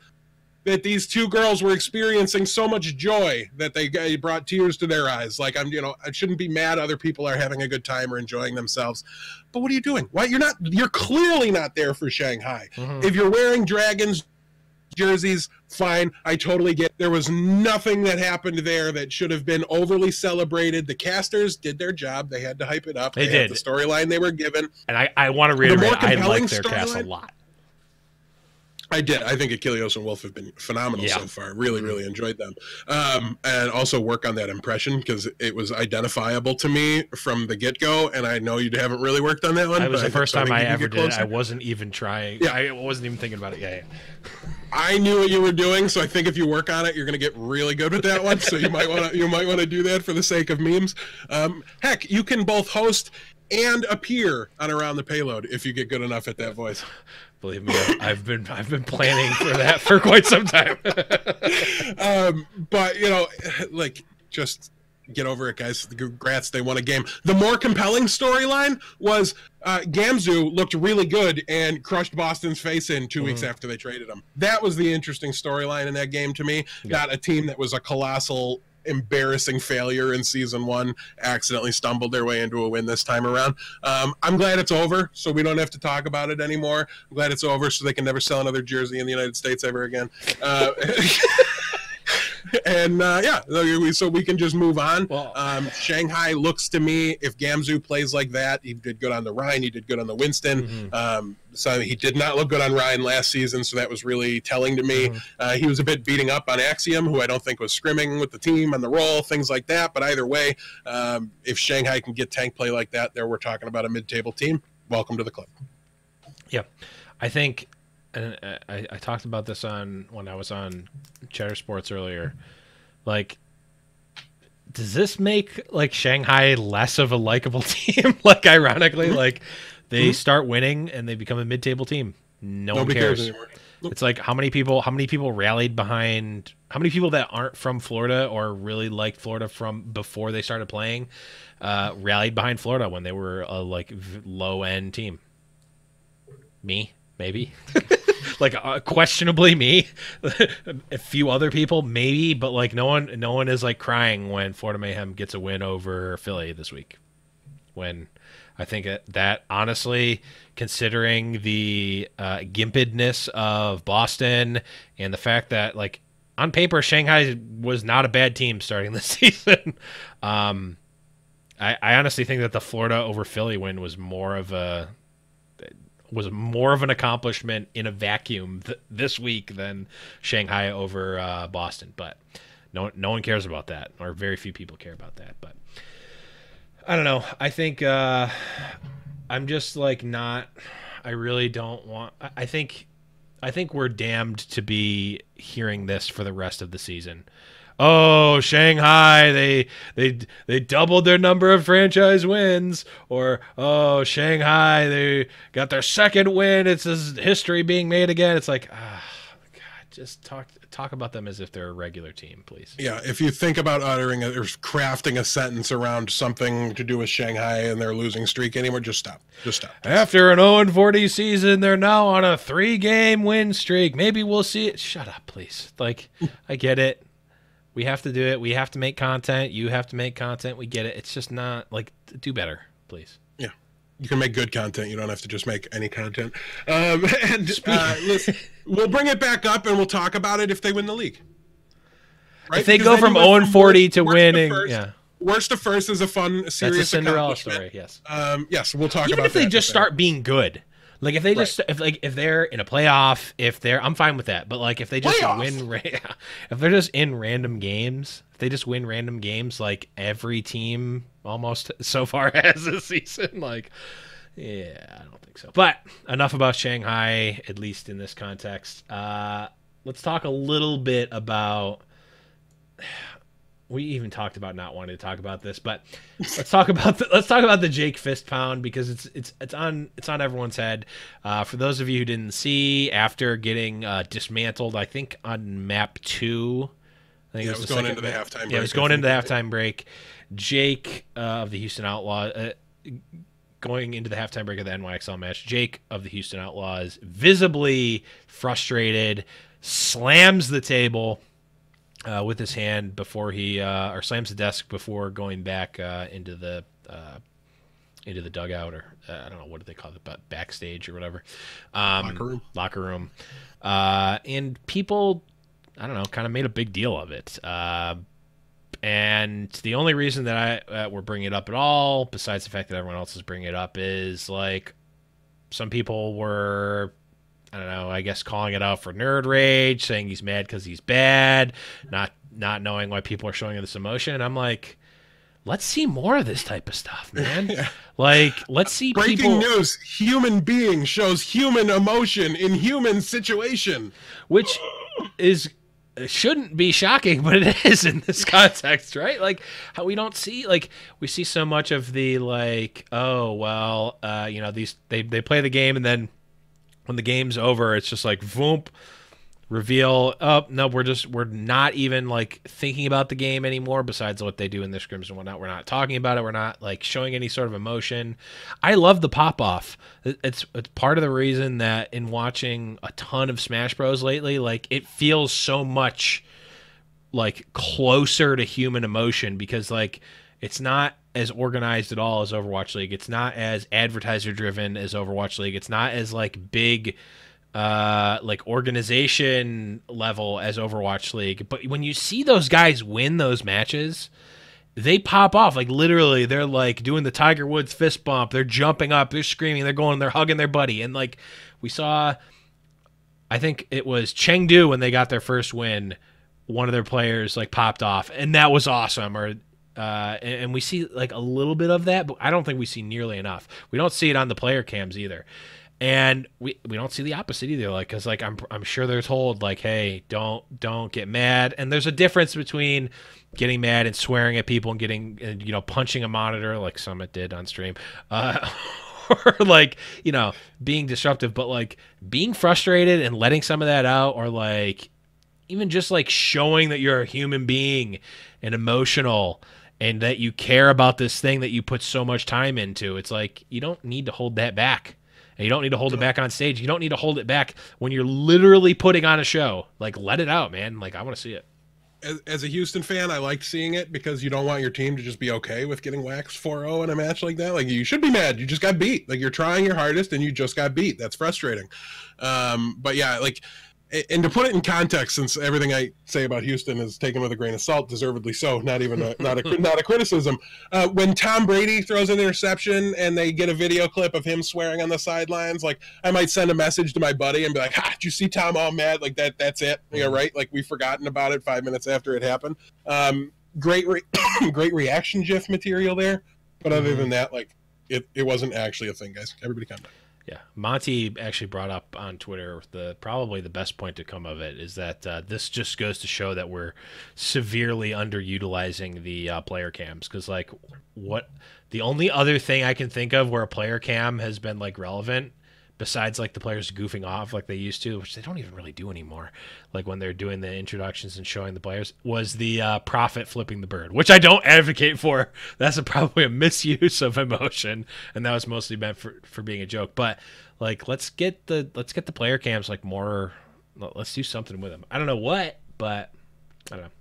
that these two girls were experiencing so much joy that they brought tears to their eyes. Like I shouldn't be mad other people are having a good time or enjoying themselves. But what are you doing? Why you're clearly not there for Shanghai. If you're wearing Dragons jerseys, fine. I totally get it. There was nothing that happened there that should have been overly celebrated. The casters did their job. They had to hype it up. They did. Had the storyline they were given. And I want to reiterate, I like their cast a lot. I did. I think Achilleos and Wolf have been phenomenal so far. Really, really enjoyed them. And also work on that impression because it was identifiable to me from the get-go, and I know you haven't really worked on that one. It was the first time I ever did it. I wasn't even trying. Yeah. I wasn't even thinking about it. Yeah. I knew what you were doing, so I think if you work on it, you're going to get really good at that one. So you might want to do that for the sake of memes. Heck, you can both host and appear on Around the Payload if you get good enough at that voice. Believe me, I've been planning for that for quite some time. But just get over it, guys. Congrats, they won a game. The more compelling storyline was Gamzu looked really good and crushed Boston's face in 2 weeks after they traded him. That was the interesting storyline in that game to me. Not a team that was a colossal, embarrassing failure in season 1 accidentally stumbled their way into a win this time around. I'm glad it's over, so we don't have to talk about it anymore. I'm glad it's over so they can never sell another jersey in the United States ever again. And so we can just move on. Well, Shanghai looks to me, if Gamzu plays like that, he did good on the Rhine, he did good on the Winston. So he did not look good on Rhine last season, so that was really telling to me. He was a bit beating up on Axiom, who I don't think was scrimming with the team on the roll, things like that. But either way, if Shanghai can get tank play like that, there we're talking about a mid-table team. Welcome to the club. Yeah, I think, and I talked about this when I was on Cheddar Sports earlier. Like, does this make like Shanghai less of a likable team? Like ironically, like they start winning and they become a mid-table team. Nobody cares anymore. It's like how many people rallied behind, how many people that aren't from Florida or really liked Florida from before they started playing rallied behind Florida when they were a like low end team. Me, maybe. Like questionably me. A few other people maybe, but like no one is like crying when Florida Mayhem gets a win over Philly this week. When I think that honestly, considering the gimpedness of Boston and the fact that like on paper Shanghai was not a bad team starting this season, I honestly think that the Florida over Philly win was more of an accomplishment in a vacuum this week than Shanghai over Boston. But no one cares about that, or very few people care about that. But I don't know. I think I'm just like not. I really don't want. I think we're damned to be hearing this for the rest of the season. Oh, Shanghai, they doubled their number of franchise wins, or oh, Shanghai, they got their second win. It's history being made again. It's like, God, just talk about them as if they're a regular team, please. Yeah, if you think about uttering or crafting a sentence around something to do with Shanghai and their losing streak anymore, just stop. After an 0-40 season, they're now on a 3-game win streak. Maybe we'll see it. Shut up, please. Like, I get it. We have to do it. We have to make content. You have to make content. We get it. It's just not like, do better, please. Yeah. You can make good content. You don't have to just make any content. Listen, we'll bring it back up and we'll talk about it if they win the league. Right? If they go from 0-40 to winning, yeah. Worst to first is a fun, serious That's a Cinderella story, yes. Yes, we'll talk about that. Even if they just start being good. Like if they just if they're in a playoff, I'm fine with that. But like if they just if they're just in random games, if they just win random games like every team almost so far has this season, like yeah, I don't think so. But enough about Shanghai, at least in this context. Let's talk a little bit about. We even talked about not wanting to talk about this, but let's talk about the Jake fist pound because it's on everyone's head. For those of you who didn't see, after getting dismantled, I think on map 2, I think it was going into the halftime break. Yeah, it was going into the halftime break. Jake of the Houston Outlaws going into the halftime break of the NYXL match. Jake of the Houston Outlaws, visibly frustrated, slams the table. With his hand before he or slams the desk before going back into the dugout, or I don't know, what do they call it, but backstage or whatever, locker room, and people, I don't know, kind of made a big deal of it. And the only reason that we're bringing it up at all, besides the fact that everyone else is bringing it up, is like some people were, I don't know, I guess calling it out for nerd rage, saying he's mad because he's bad, not knowing why people are showing this emotion. And I'm like, let's see more of this type of stuff, man. Yeah. Like, let's see Breaking news, human being shows human emotion in human situation. Which shouldn't be shocking, but it is in this context, right? Like, how we don't see, like, we see so much of the, like, oh, well, these, they play the game and then when the game's over, it's just like, voomp, reveal, oh, no, we're not even, like, thinking about the game anymore besides what they do in their scrims and whatnot. We're not talking about it. We're not, like, showing any sort of emotion. I love the pop-off. It's part of the reason that in watching a ton of Smash Bros. Lately, like, it feels so much, like, closer to human emotion because, like, it's not as organized at all as Overwatch League. It's not as advertiser driven as Overwatch League. It's not as like big like organization level as Overwatch League. But when you see those guys win those matches, they pop off. Like literally they're like doing the Tiger Woods fist bump. They're jumping up, they're screaming, they're hugging their buddy. And like we saw, I think it was Chengdu when they got their first win, one of their players like popped off and that was awesome. Or and we see like a little bit of that, but I don't think we see nearly enough. We don't see it on the player cams either. And we don't see the opposite either. Like, cause like I'm sure they're told like, hey, don't get mad. And there's a difference between getting mad and swearing at people and getting punching a monitor like Summit did on stream, or like being disruptive. But like being frustrated and letting some of that out, or like even just like showing that you're a human being and emotional and that you care about this thing that you put so much time into. It's like you don't need to hold that back. And you don't need to hold it back on stage. You don't need to hold it back when you're literally putting on a show. Like, let it out, man. Like, I want to see it. As a Houston fan, I liked seeing it because you don't want your team to just be okay with getting waxed 4-0 in a match like that. Like, you should be mad. You just got beat. Like, you're trying your hardest and you just got beat. That's frustrating. But yeah, like, and to put it in context, since everything I say about Houston is taken with a grain of salt, deservedly so, not a criticism. When Tom Brady throws an interception and they get a video clip of him swearing on the sidelines, like I might send a message to my buddy and be like, did you see Tom all mad? Like that's it. Right? Like we've forgotten about it 5 minutes after it happened. Great reaction GIF material there. But other than that, like it wasn't actually a thing, guys. Everybody calm down. Yeah, Monty actually brought up on Twitter probably the best point to come of it is that this just goes to show that we're severely underutilizing the player cams, because like the only other thing I can think of where a player cam has been like relevant besides like the players goofing off like they used to, which they don't even really do anymore, like when they're doing the introductions and showing the players, was the Prophet flipping the bird, which I don't advocate for. That's probably a misuse of emotion, and that was mostly meant for being a joke. But like let's get the player cams like more. Let's do something with them. I don't know what, but I don't know.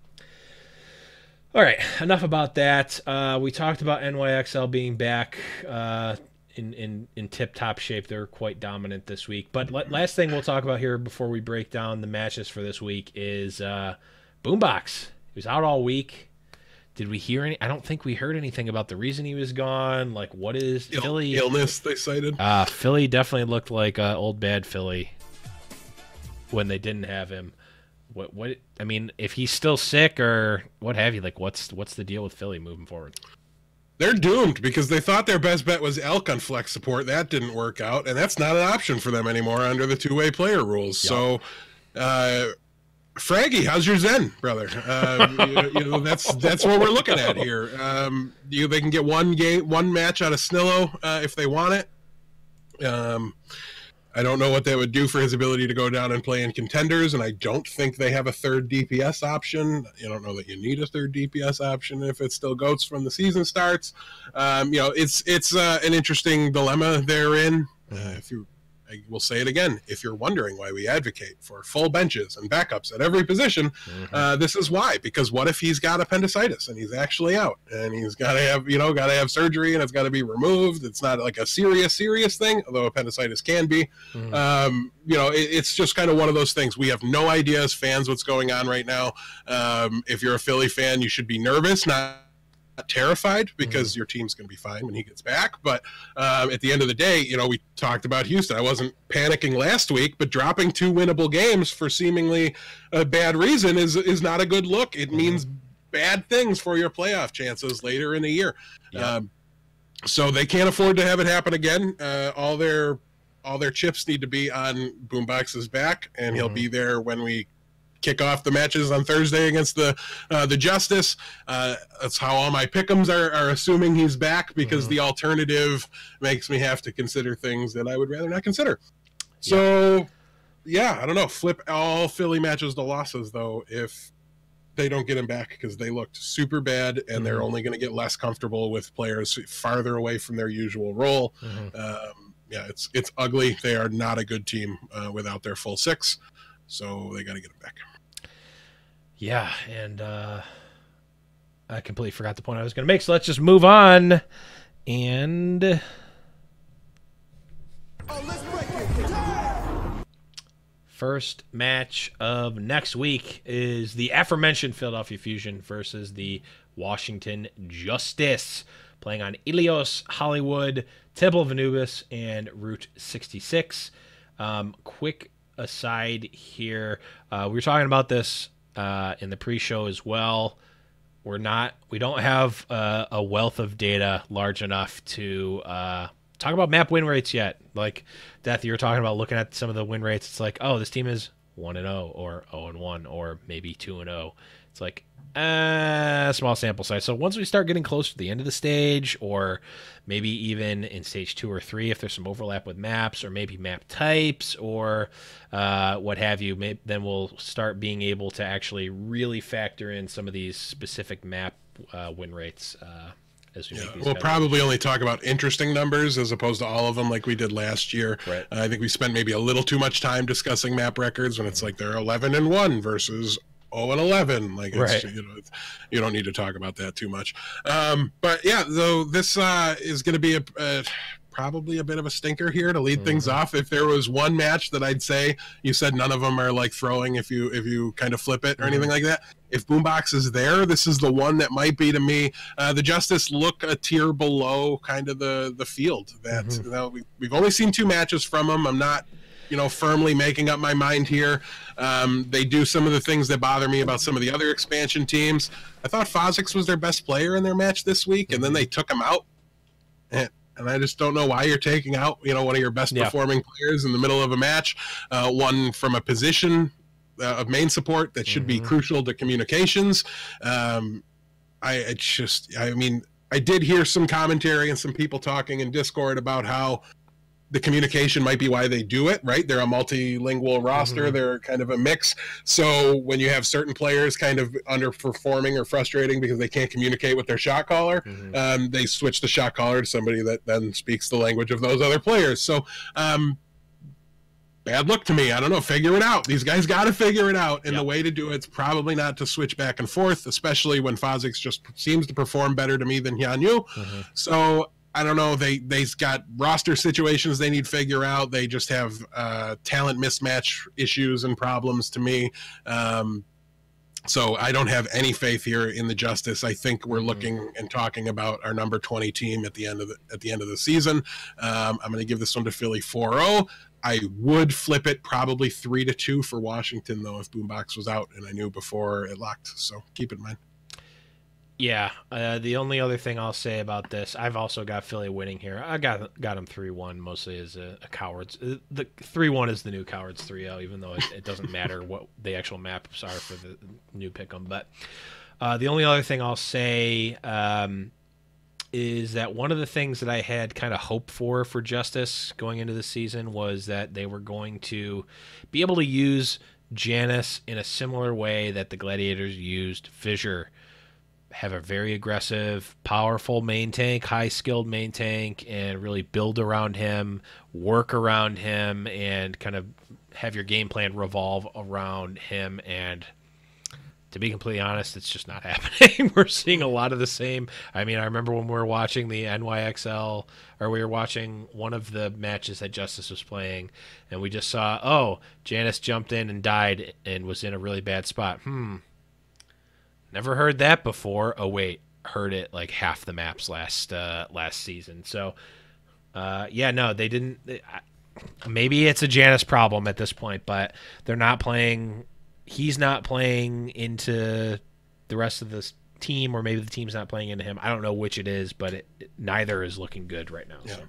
All right, enough about that. We talked about NYXL being back in tip-top shape. They're quite dominant this week. But last thing we'll talk about here before we break down the matches for this week is Boombox. He was out all week. Did we hear any? I don't think we heard anything about the reason he was gone. Like, what is Philly? Illness, they cited. Philly definitely looked like old bad Philly when they didn't have him. What? I mean, if he's still sick or what have you, like, what's the deal with Philly moving forward? They're doomed because they thought their best bet was Elk on flex support. That didn't work out, and that's not an option for them anymore under the two-way player rules. Yep. So, Fraggy, how's your Zen, brother? That's what we're looking at here. They can get one match out of Snillo if they want it. I don't know what that would do for his ability to go down and play in contenders, and I don't think they have a third DPS option. You don't know that you need a third DPS option if it still goats from the season starts. It's an interesting dilemma they're in. I will say it again, if you're wondering why we advocate for full benches and backups at every position, this is why. Because what if he's got appendicitis and he's actually out and he's got to have surgery and it's got to be removed? It's not like a serious thing, although appendicitis can be. It's just kind of one of those things. We have no idea as fans what's going on right now. If you're a Philly fan, you should be nervous, not terrified, because your team's going to be fine when he gets back. But at the end of the day, we talked about Houston. I wasn't panicking last week, but dropping 2 winnable games for seemingly a bad reason is not a good look. It means bad things for your playoff chances later in the year. So they can't afford to have it happen again. All their chips need to be on Boombox's back, and he'll be there when we kick off the matches on Thursday against the Justice. That's how all my pick'ems are assuming he's back, because the alternative makes me have to consider things that I would rather not consider. So, I don't know. Flip all Philly matches to losses, though, if they don't get him back, because they looked super bad, and they're only going to get less comfortable with players farther away from their usual role. It's ugly. They are not a good team without their full 6, so they got to get him back. Yeah, and I completely forgot the point I was going to make, so let's just move on. And first match of next week is the aforementioned Philadelphia Fusion versus the Washington Justice, playing on Ilios, Hollywood, Temple of Anubis, and Route 66. Quick aside here, we were talking about this in the pre-show as well. We don't have a wealth of data large enough to talk about map win rates yet. Like, Death, you were talking about looking at some of the win rates. It's like, oh, this team is 1-0 or 0-1 or maybe 2-0. It's like, small sample size. So once we start getting close to the end of the stage, or maybe even in stage 2 or 3, if there's some overlap with maps or maybe map types or what have you, then we'll start being able to actually really factor in some of these specific map win rates. As we make these we'll probably only talk about interesting numbers as opposed to all of them like we did last year. Right. I think we spent maybe a little too much time discussing map records when it's like they're 11-1 versus 0-11. Like, it's, right. You don't need to talk about that too much. But yeah, though this is going to be probably a bit of a stinker here to lead things off. If there was one match that I'd say, you said none of them are like throwing if you kind of flip it or anything like that. If Boombox is there, this is the one that might be, to me, the Justice look a tier below kind of the field. That we've only seen 2 matches from them. I'm not firmly making up my mind here. They do some of the things that bother me about some of the other expansion teams. I thought Fozix was their best player in their match this week, and then they took him out. And I just don't know why you're taking out, one of your best performing players in the middle of a match, one from a position of main support that should be crucial to communications. I did hear some commentary and some people talking in Discord about how the communication might be why they do it, right? They're a multilingual roster. They're kind of a mix. So when you have certain players kind of underperforming or frustrating because they can't communicate with their shot caller, they switch the shot caller to somebody that then speaks the language of those other players. So bad look to me. I don't know. Figure it out. These guys got to figure it out. And the way to do it's probably not to switch back and forth, especially when Fozix just seems to perform better to me than Hyunyu. So I don't know. They've got roster situations they need to figure out. They just have talent mismatch issues and problems to me. So I don't have any faith here in the Justice. I think we're looking and talking about our number 20 team at the end of the season. I'm going to give this one to Philly 4-0. I would flip it probably 3-2 for Washington though if Boombox was out and I knew before it locked. So keep it in mind. Yeah, the only other thing I'll say about this, I've also got Philly winning here. I got them 3-1 mostly as a Cowards. The 3-1 is the new Cowards 3-0, even though it doesn't matter what the actual maps are for the new pick'em. But the only other thing I'll say is that one of the things that I had kind of hoped for Justice going into the season was that they were going to be able to use Janus in a similar way that the Gladiators used Fissure. Have a very aggressive, powerful main tank, high-skilled main tank, and really build around him, work around him, and kind of have your game plan revolve around him. And to be completely honest, it's just not happening. We're seeing a lot of the same. I mean, I remember when we were watching the NYXL, or we were watching one of the matches that Justice was playing, and we just saw, oh, Janus jumped in and died and was in a really bad spot. Never heard that before. Oh wait, heard it like half the maps last season. So, they didn't. Maybe it's a Janus problem at this point, but they're not playing. He's not playing into the rest of this team, or maybe the team's not playing into him. I don't know which it is, but neither is looking good right now. Yeah. So.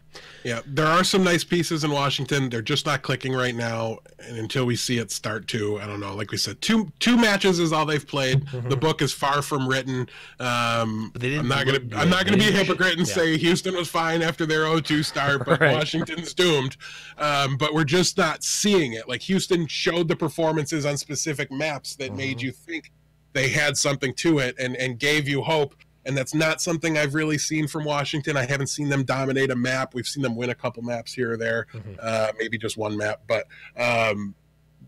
Yeah, there are some nice pieces in Washington. They're just not clicking right now, and until we see it start to, I don't know. Like we said, two matches is all they've played. The book is far from written. I'm not gonna be a hypocrite and say Houston was fine after their 0-2 start, but Washington's doomed. But we're just not seeing it. Like Houston showed the performances on specific maps that made you think they had something to it and gave you hope. And that's not something I've really seen from Washington. I haven't seen them dominate a map. We've seen them win a couple maps here or there, maybe just one map. But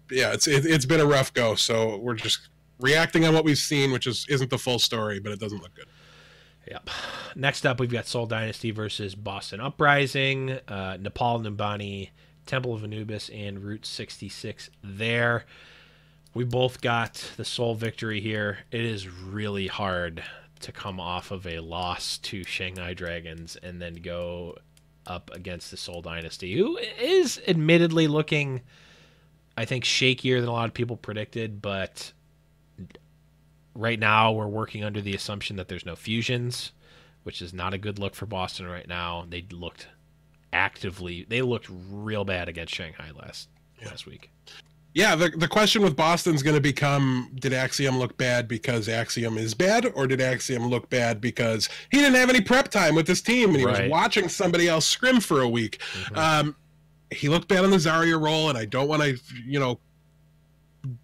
it's been a rough go. So we're just reacting on what we've seen, which isn't the full story, but it doesn't look good. Yep. Next up, we've got Seoul Dynasty versus Boston Uprising, Nepal Numbani, Temple of Anubis, and Route 66 there. We both got the Seoul victory here. It is really hard to come off of a loss to Shanghai Dragons and then go up against the Seoul Dynasty, who is admittedly looking, I think, shakier than a lot of people predicted, but right now we're working under the assumption that there's no fusions, which is not a good look for Boston right now. They looked they looked real bad against Shanghai last week. Yeah, the question with Boston's going to become, did Axiom look bad because Axiom is bad, or did Axiom look bad because he didn't have any prep time with his team and he was watching somebody else scrim for a week? He looked bad on the Zarya role, and I don't want to,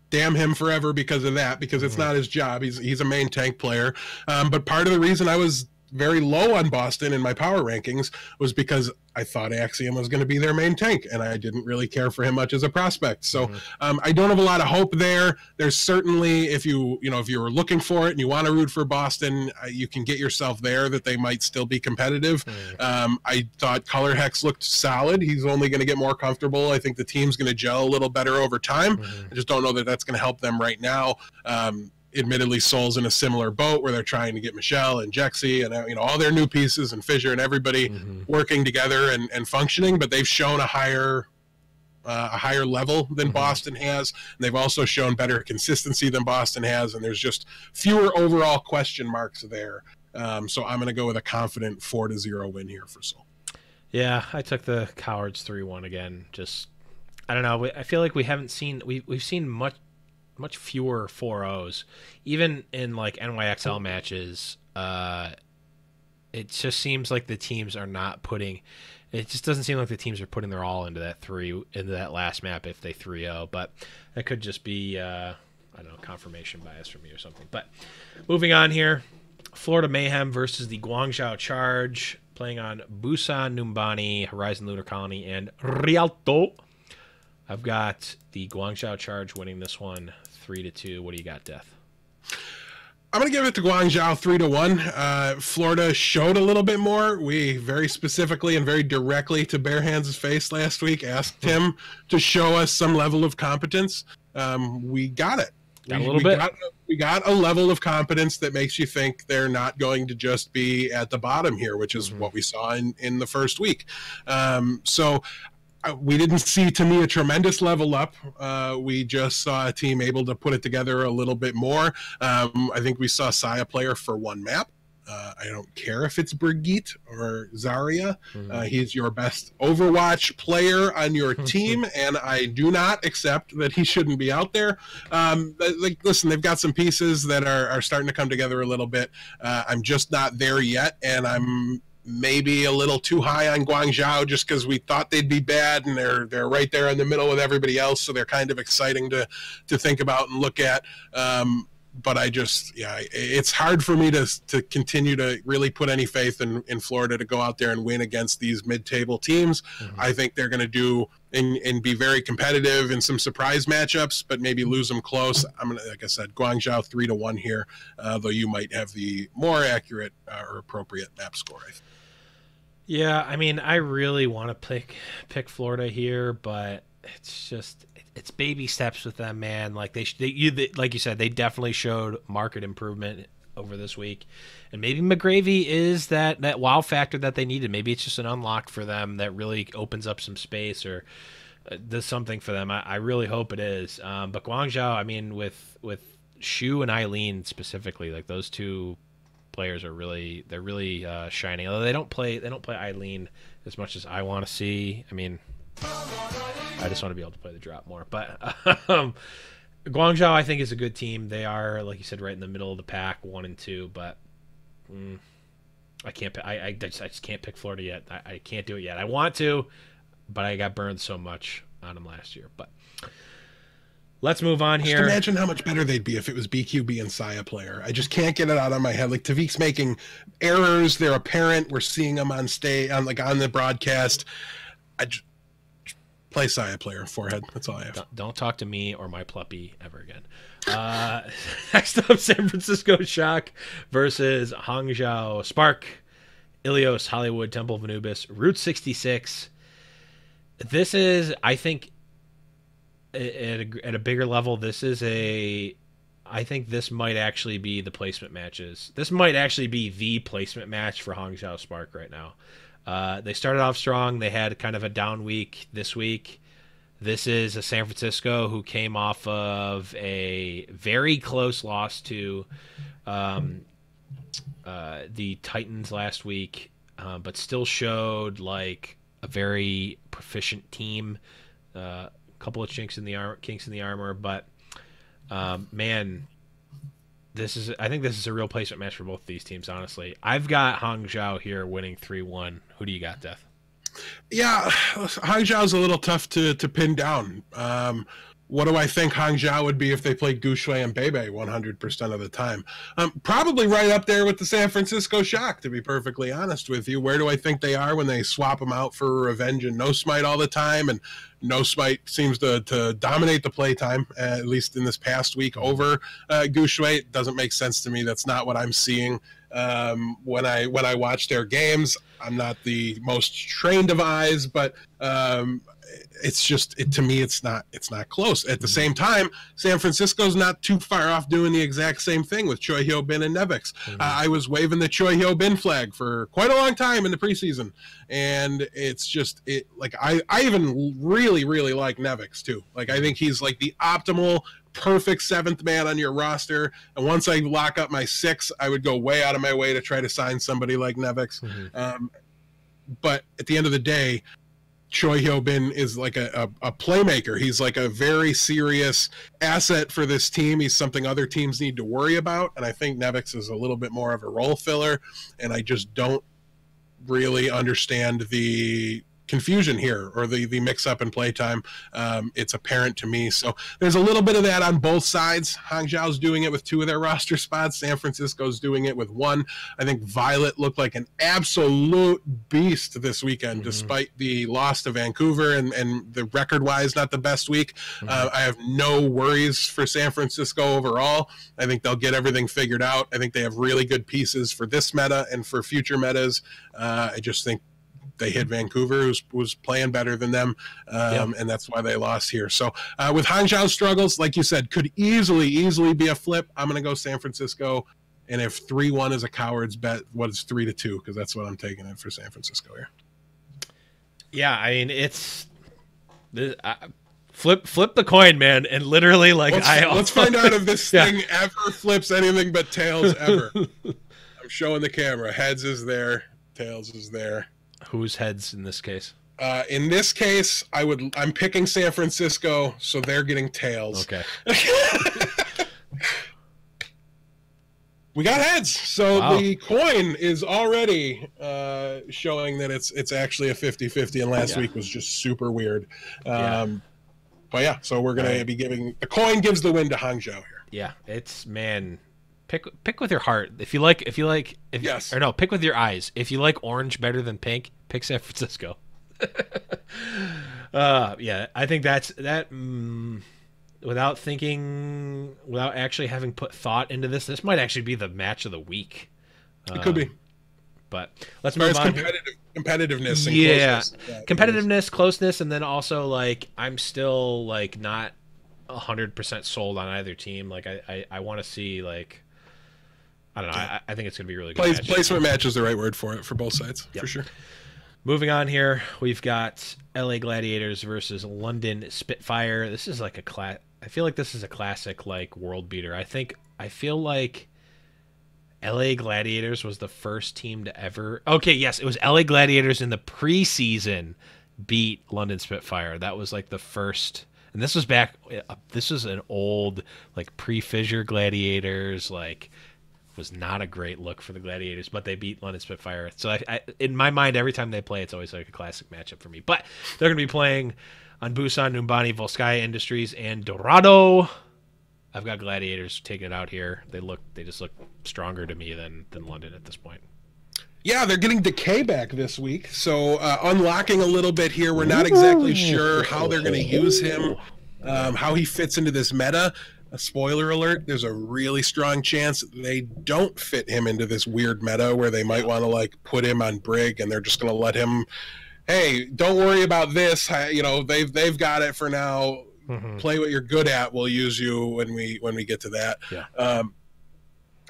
damn him forever because of that, because it's not his job. He's a main tank player. But part of the reason I was very low on Boston in my power rankings was because I thought Axiom was going to be their main tank, and I didn't really care for him much as a prospect. So I don't have a lot of hope there. There's certainly, if you were looking for it and you want to root for Boston, you can get yourself there that they might still be competitive. I thought Color Hex looked solid. He's only going to get more comfortable. I think the team's going to gel a little better over time. I just don't know that that's going to help them right now. Admittedly, Seoul's in a similar boat where they're trying to get Michelle and Jexy and all their new pieces and Fissure and everybody working together and functioning, but they've shown a higher level than Boston has. And they've also shown better consistency than Boston has, and there's just fewer overall question marks there. So I'm going to go with a confident 4-0 win here for Seoul. Yeah, I took the Cowards 3-1 again. Just, I don't know. I feel like we've seen much fewer 4-0s, even in like NYXL matches. It just seems like the teams are not putting. It just doesn't seem like the teams are putting their all into that last map if they 3-0. But that could just be I don't know, confirmation bias for me or something. But moving on here, Florida Mayhem versus the Guangzhou Charge, playing on Busan Numbani, Horizon Lunar Colony, and Rialto. I've got the Guangzhou Charge winning this one 3-2. What do you got, Death? I'm going to give it to Guangzhou 3-1. Florida showed a little bit more. We very specifically and very directly to Bare Hands' face last week asked him to show us some level of competence. We got it. We got a level of competence that makes you think they're not going to just be at the bottom here, which is what we saw in the first week. We didn't see, to me, a tremendous level up. We just saw a team able to put it together a little bit more. I think we saw Saya player for one map. I don't care if it's Brigitte or Zarya. He's your best Overwatch player on your team, and I do not accept that he shouldn't be out there. Listen, they've got some pieces that are starting to come together a little bit. I'm just not there yet, and I'm maybe a little too high on Guangzhou just because we thought they'd be bad, and they're right there in the middle with everybody else, so they're kind of exciting to think about and look at. But it's hard for me to continue to really put any faith in Florida to go out there and win against these mid-table teams. I think they're going to do and be very competitive in some surprise matchups, but maybe lose them close. I'm going to, like I said, Guangzhou 3-1 here, though you might have the more accurate or appropriate map score, I think. Yeah, I mean, I really want to pick Florida here, but it's baby steps with them, man. Like like you said, they definitely showed market improvement over this week, and maybe McGravy is that wow factor that they needed. Maybe it's just an unlock for them that really opens up some space or does something for them. I really hope it is. But Guangzhou, I mean, with Shu and Eileen specifically, like those two players are really shining. Although they don't play Eileen as much as I want to see. I mean, I just want to be able to play the drop more. But Guangzhou, I think, is a good team. They are, like you said, right in the middle of the pack, 1 and 2. But I can't. I just can't pick Florida yet. I can't do it yet. I want to, but I got burned so much on them last year. But let's move on here. Just imagine how much better they'd be if it was BQB and Saya player. I just can't get it out of my head. Like, Tavik's making errors. They're apparent. We're seeing them on stage, on the broadcast. Play Saya player, forehead. That's all I have. Don't talk to me or my pluppy ever again. Next up, San Francisco Shock versus Hangzhou Spark, Ilios, Hollywood, Temple of Anubis, Route 66. This is, I think, at a bigger level, I think this might actually be the placement matches. This might actually be the placement match for Hangzhou Spark right now. They started off strong. They had kind of a down week this week. This is a San Francisco who came off of a very close loss to the Titans last week, but still showed like a very proficient team. A couple of kinks in the armor, but man, I think this is a real placement match for both of these teams, honestly. I've got Hangzhou here winning 3-1. Who do you got, Death? Yeah, Hangzhou's a little tough to pin down. What do I think Hangzhou would be if they played Gushui and Bebe 100% of the time? Probably right up there with the San Francisco Shock, to be perfectly honest with you. Where do I think they are when they swap them out for Revenge and No Smite all the time? And No Smite seems to dominate the playtime, at least in this past week, over Gushui. It doesn't make sense to me. That's not what I'm seeing when I watch their games. I'm not the most trained of eyes, but it's just to me it's not close. At the same time, San Francisco's not too far off doing the exact same thing with Choi Hyo Bin and Nevix. I was waving the Choi Hyo Bin flag for quite a long time in the preseason, and it's just like I even really like Nevix too. Like I think he's like the optimal perfect seventh man on your roster, and once I lock up my 6, I would go way out of my way to try to sign somebody like Nevix. But at the end of the day, Choi Hyo Bin is like a playmaker. He's like a very serious asset for this team. He's something other teams need to worry about, and I think Nevix is a little bit more of a role filler, and I just don't really understand the confusion here, or the mix-up in playtime. It's apparent to me. So there's a little bit of that on both sides. Hangzhou's doing it with 2 of their roster spots. San Francisco's doing it with 1. I think Violet looked like an absolute beast this weekend, despite the loss to Vancouver and the record-wise not the best week. I have no worries for San Francisco overall. I think they'll get everything figured out. I think they have really good pieces for this meta and for future metas. I just think they hit Vancouver, who was playing better than them, and that's why they lost here. So with Hangzhou's struggles, like you said, could easily be a flip. I'm going to go San Francisco, and if 3-1 is a coward's bet, what is 3-2? Because that's what I'm taking it for San Francisco here. Yeah, I mean, it's flip the coin, man, and literally, like, let's find out if this thing ever flips anything but tails ever. I'm showing the camera. Heads is there, tails is there. Whose heads in this case? In this case, I'm picking San Francisco, so they're getting tails. Okay. We got heads, so the coin is already showing that it's actually a 50-50, and last week was just super weird. But yeah, so we're gonna be giving the coin gives the win to Hangzhou here. Yeah, it's pick with your heart. If you like, or no, pick with your eyes. If you like orange better than pink, pick San Francisco. Yeah, I think that's that. Without actually having put thought into this might actually be the match of the week. It could be. But let's move on. Competitiveness. And competitiveness, closeness, and then also like I'm still like not 100% sold on either team. Like I want to see like. I don't know. I think it's going to be really good. Placement match is the right word for it for both sides, for sure. Moving on here, we've got LA Gladiators versus London Spitfire. This is like I feel like this is a classic like world beater. I feel like LA Gladiators was the first team to ever. Okay, yes, it was LA Gladiators in the preseason beat London Spitfire. That was like the first. And this was back. This was an old like pre-fissure Gladiators like. Was not a great look for the Gladiators, but they beat London Spitfire. So I in my mind, every time they play, it's always like a classic matchup for me. But they're going to be playing on Busan, Numbani, Volskaya Industries, and Dorado. I've got Gladiators taking it out here. They just look stronger to me than London at this point. Yeah, they're getting Decay back this week, so unlocking a little bit here. We're not exactly sure how they're going to use him, how he fits into this meta. A spoiler alert, there's a really strong chance they don't fit him into this weird meta where they might want to like put him on Brig and they're just going to let him, hey, don't worry about this. They've got it for now. Play what you're good at. We'll use you when we get to that. Yeah.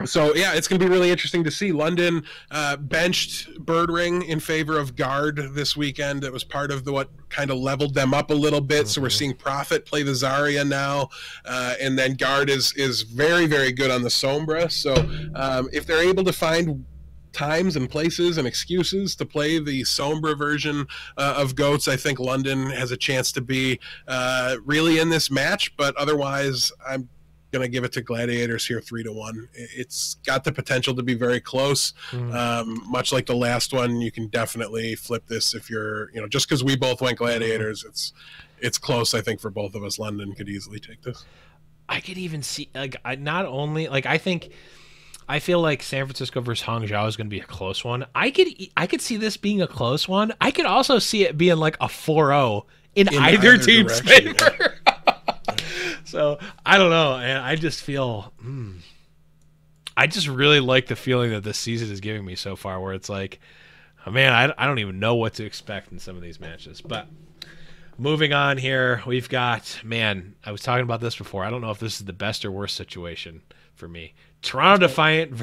So, yeah, it's going to be really interesting to see. London benched Birdring in favor of Guard this weekend. It was part of what kind of leveled them up a little bit. So we're seeing Prophet play the Zarya now. And then Guard is very, very good on the Sombra. So if they're able to find times and places and excuses to play the Sombra version of GOATs, I think London has a chance to be really in this match. But otherwise, I'm going to give it to Gladiators here 3-1. It's got the potential to be very close. Much like the last one, you can definitely flip this if you're, just because we both went Gladiators, it's close. I think for both of us, London could easily take this. I could even see, I feel like San Francisco versus Hangzhou is going to be a close one. I could see this being a close one. I could also see it being like a 4-0 in either team's favor. Yeah. So I don't know, and I just feel, I just really like the feeling that this season is giving me so far, where it's like, oh man, I don't even know what to expect in some of these matches. But moving on here, we've got, man, I was talking about this before. I don't know if this is the best or worst situation for me. Toronto Defiant,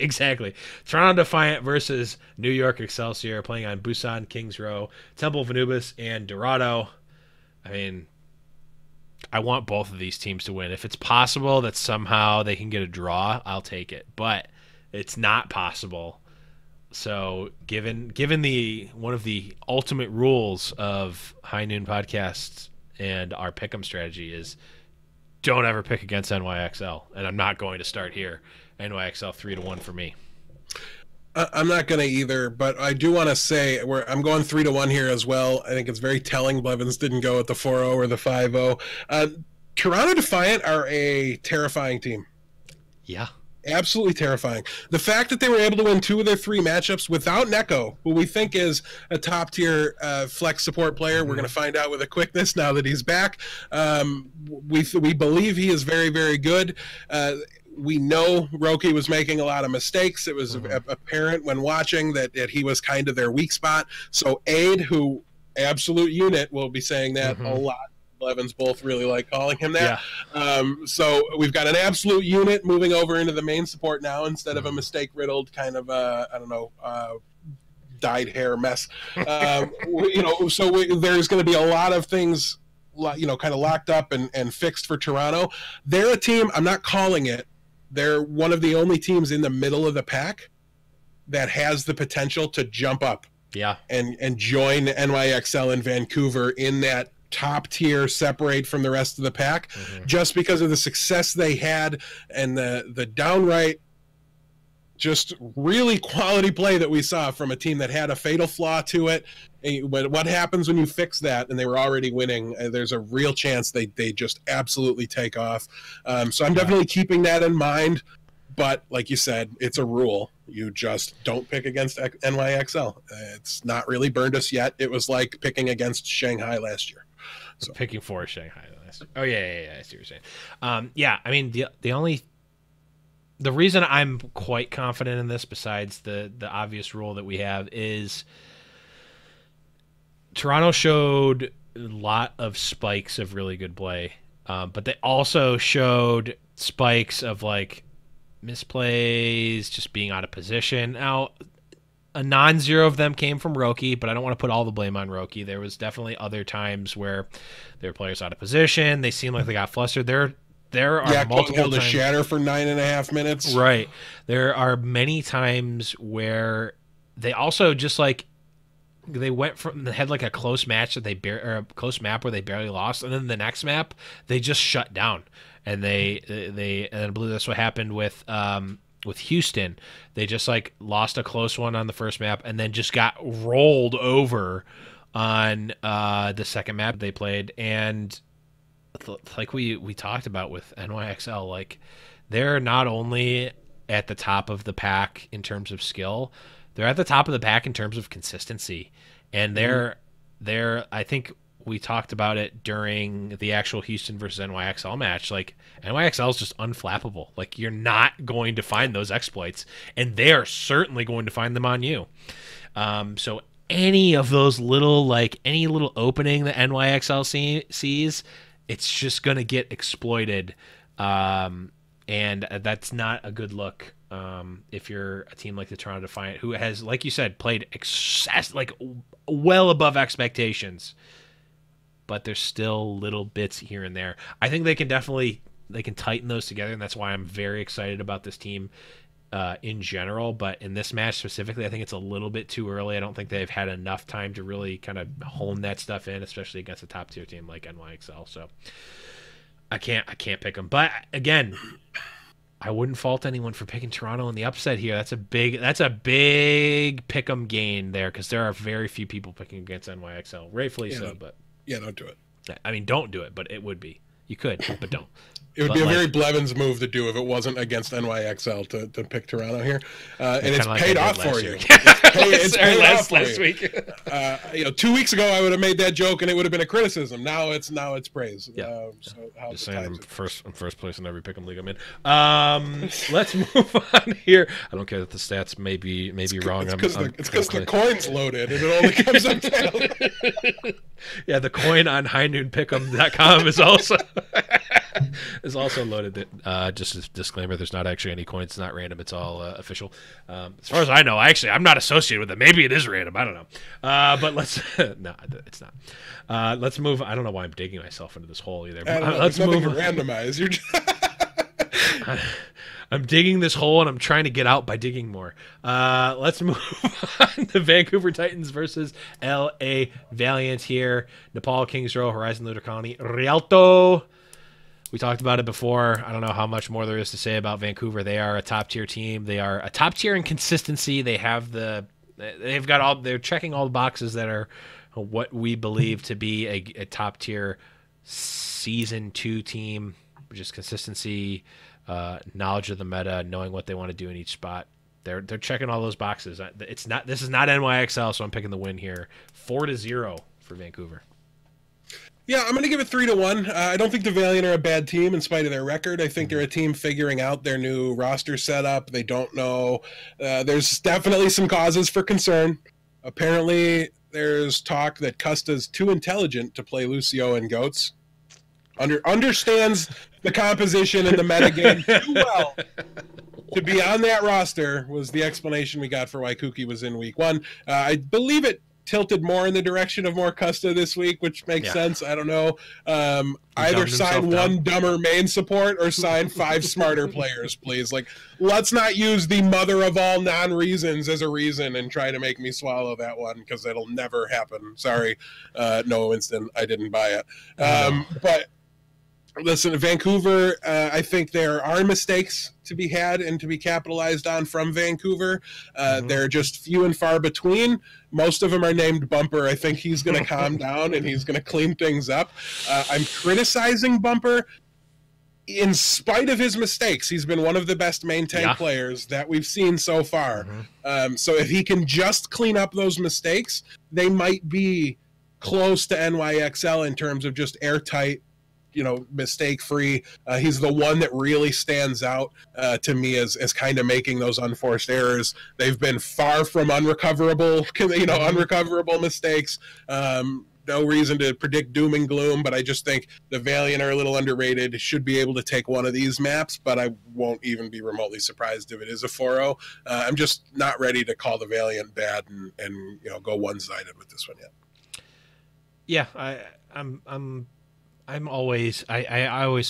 exactly. Toronto Defiant versus New York Excelsior, playing on Busan, Kings Row, Temple of Anubis, and Dorado. I mean, I want both of these teams to win. If it's possible that somehow they can get a draw, I'll take it. But it's not possible. So given the one of the ultimate rules of High Noon podcasts and our pick'em strategy is don't ever pick against NYXL, and I'm not going to start here. NYXL 3-1 for me. I'm not going to either, but I do want to say I'm going 3-1 here as well. I think it's very telling Blevins didn't go with the 4-0 or the 5-0. Toronto Defiant are a terrifying team. Yeah. Absolutely terrifying. The fact that they were able to win 2 of their 3 matchups without Neko, who we think is a top-tier flex support player. We're going to find out with a quickness now that he's back. We believe he is very, very good. We know Roki was making a lot of mistakes. It was apparent when watching that he was kind of their weak spot. So Aid, who absolute unit, will be saying that a lot. Evans both really like calling him that. Yeah. So we've got an absolute unit moving over into the main support now instead of a mistake-riddled kind of, dyed hair mess. So there's going to be a lot of things, kind of locked up and fixed for Toronto. They're a team, I'm not calling it, they're one of the only teams in the middle of the pack that has the potential to jump up and join NYXL in Vancouver in that top tier, separate from the rest of the pack, just because of the success they had and the downright just really quality play that we saw from a team that had a fatal flaw to it. What happens when you fix that and they were already winning? There's a real chance they just absolutely take off. So I'm definitely keeping that in mind. But like you said, it's a rule. You just don't pick against NYXL. It's not really burned us yet. It was like picking against Shanghai last year. So picking for Shanghai last year. Oh yeah. I see what you're saying. I mean the reason I'm quite confident in this, besides the obvious rule that we have, is Toronto showed a lot of spikes of really good play, but they also showed spikes of like misplays, just being out of position. Now, a non-zero of them came from Roki, but I don't want to put all the blame on Roki. There was definitely other times where there were players out of position. They seemed like they got flustered. There are multiple times. To shatter for 9.5 minutes. Right. There are many times where they also just like they went from they had like a close match that or a close map where they barely lost, and then the next map they just shut down. And and I believe that's what happened with Houston. They just like lost a close one on the first map and then just got rolled over on the second map they played. And like we talked about with NYXL, like they're not only at the top of the pack in terms of skill, they're at the top of the pack in terms of consistency. And they're I think we talked about it during the actual Houston versus NYXL match. Like NYXL is just unflappable. Like you're not going to find those exploits, and they are certainly going to find them on you. So any of those any little opening that NYXL sees, it's just going to get exploited. And that's not a good look. If you're a team like the Toronto Defiant, who has, like you said, played well above expectations, but there's still little bits here and there. I think they can tighten those together, and that's why I'm very excited about this team in general, but in this match specifically, I think it's a little bit too early. I don't think they've had enough time to really kind of hone that stuff in, especially against a top tier team like NYXL. So I can't pick them. But again, I wouldn't fault anyone for picking Toronto in the upset here. That's a big pick 'em gain there, because there are very few people picking against NYXL, rightfully so. But yeah, don't do it. I mean, don't do it, but it would be. You could, but don't. It would be a very Blevins move to do if it wasn't against NYXL to pick Toronto here, and it's paid off for you. It's paid off last week. 2 weeks ago I would have made that joke and it would have been a criticism. Now it's praise. Yeah. So how just saying, I'm first place in every pick'em league I'm in. Let's move on here. I don't care that the stats may be wrong. It's because the coin's loaded and it only comes up tail. Yeah, the coin on highnoonpick'em.com is also. Is also loaded. Just as a disclaimer, there's not actually any coins. It's not random. It's all official. As far as I know, I'm not associated with it. Maybe it is random. I don't know. But let's no, it's not. Let's move. I don't know why I'm digging myself into this hole either. Let's move. Randomize. You're just... I'm digging this hole and I'm trying to get out by digging more. Let's move on to Vancouver Titans versus LA Valiant here. Nepal, Kings Row, Horizon Lunar Colony, Rialto. We talked about it before. I don't know how much more there is to say about Vancouver. They are a top-tier team. They are a top-tier in consistency. They're checking all the boxes that are what we believe to be a top-tier Season 2 team, which is consistency, knowledge of the meta, knowing what they want to do in each spot. They're checking all those boxes. This is not NYXL, so I'm picking the win here. 4-0 for Vancouver. Yeah, I'm going to give it 3-1. I don't think the Valiant are a bad team in spite of their record. I think they're a team figuring out their new roster setup. They don't know. There's definitely some causes for concern. Apparently, there's talk that Custa's too intelligent to play Lucio and Goats. Understands the composition and the metagame too well to be on that roster was the explanation we got for why Kuki was in week 1. I believe it tilted more in the direction of more Custa this week, which makes sense. I don't know. Either sign one dumber main support or sign 5 smarter players, please. Like, let's not use the mother of all non-reasons as a reason and try to make me swallow that one, because it'll never happen. Sorry. No, Winston, I didn't buy it. But listen, Vancouver, I think there are mistakes to be had and to be capitalized on from Vancouver. They're just few and far between. Most of them are named Bumper. I think he's going to calm down and he's going to clean things up. I'm criticizing Bumper. In spite of his mistakes, he's been one of the best main tank players that we've seen so far. So if he can just clean up those mistakes, they might be close to NYXL in terms of just airtight, mistake-free. He's the one that really stands out to me as kind of making those unforced errors. They've been far from unrecoverable mistakes. No reason to predict doom and gloom, but I just think the Valiant are a little underrated. Should be able to take one of these maps, but I won't even be remotely surprised if it is a 4-0. I'm just not ready to call the Valiant bad and go one-sided with this one yet. Yeah, I always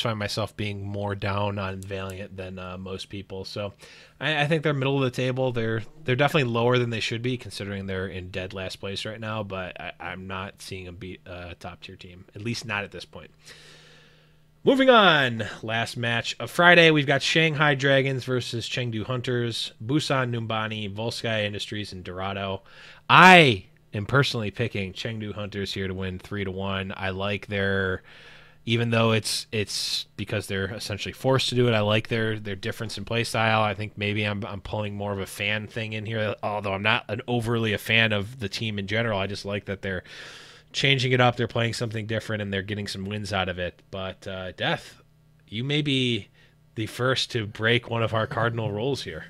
find myself being more down on Valiant than most people. So I think they're middle of the table. They're definitely lower than they should be, considering they're in dead last place right now. But I'm not seeing them beat a top tier team, at least not at this point. Moving on, last match of Friday, we've got Shanghai Dragons versus Chengdu Hunters, Busan Numbani, Volsky Industries, and Dorado. I am personally picking Chengdu Hunters here to win 3-1. I like their, even though it's because they're essentially forced to do it, I like their difference in play style. I think maybe I'm pulling more of a fan thing in here, although I'm not overly a fan of the team in general. I just like that they're changing it up, they're playing something different, and they're getting some wins out of it. But Death, you may be the first to break one of our cardinal rules here.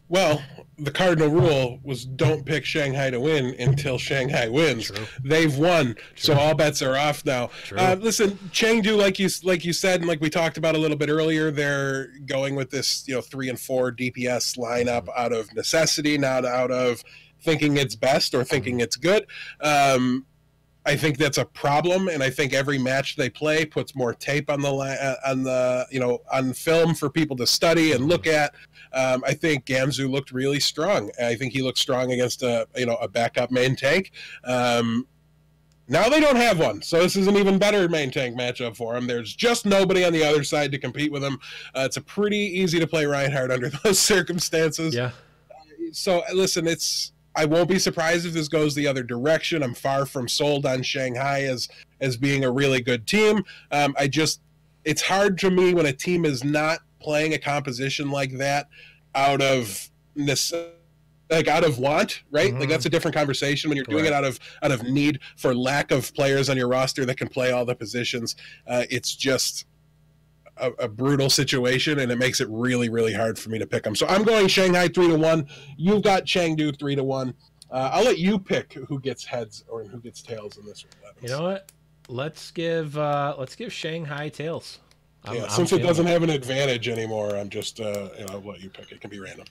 Well, the cardinal rule was don't pick Shanghai to win until Shanghai wins. True. They've won, so all bets are off now. Listen, Chengdu, like you said, and like we talked about a little bit earlier, they're going with this 3 and 4 DPS lineup out of necessity, not out of thinking it's best or thinking it's good. I think that's a problem, and I think every match they play puts more tape on on film for people to study and look at. I think Gamzu looked really strong. I think he looked strong against a backup main tank. Now they don't have one, so this is an even better main tank matchup for him. There's just nobody on the other side to compete with him. It's a pretty easy to play Reinhardt under those circumstances. Yeah. So listen, I won't be surprised if this goes the other direction. I'm far from sold on Shanghai as being a really good team. It's hard to me when a team is not playing a composition like that out of want, right? Like that's a different conversation when you're doing it out of need for lack of players on your roster that can play all the positions. It's just a brutal situation, and it makes it really, really hard for me to pick them. So I'm going Shanghai 3-1. You've got Chengdu 3-1. I'll let you pick who gets heads or who gets tails in this one. You know what? Let's give Shanghai tails. Since it doesn't have an advantage anymore, I'm just I'll let you pick. It can be random.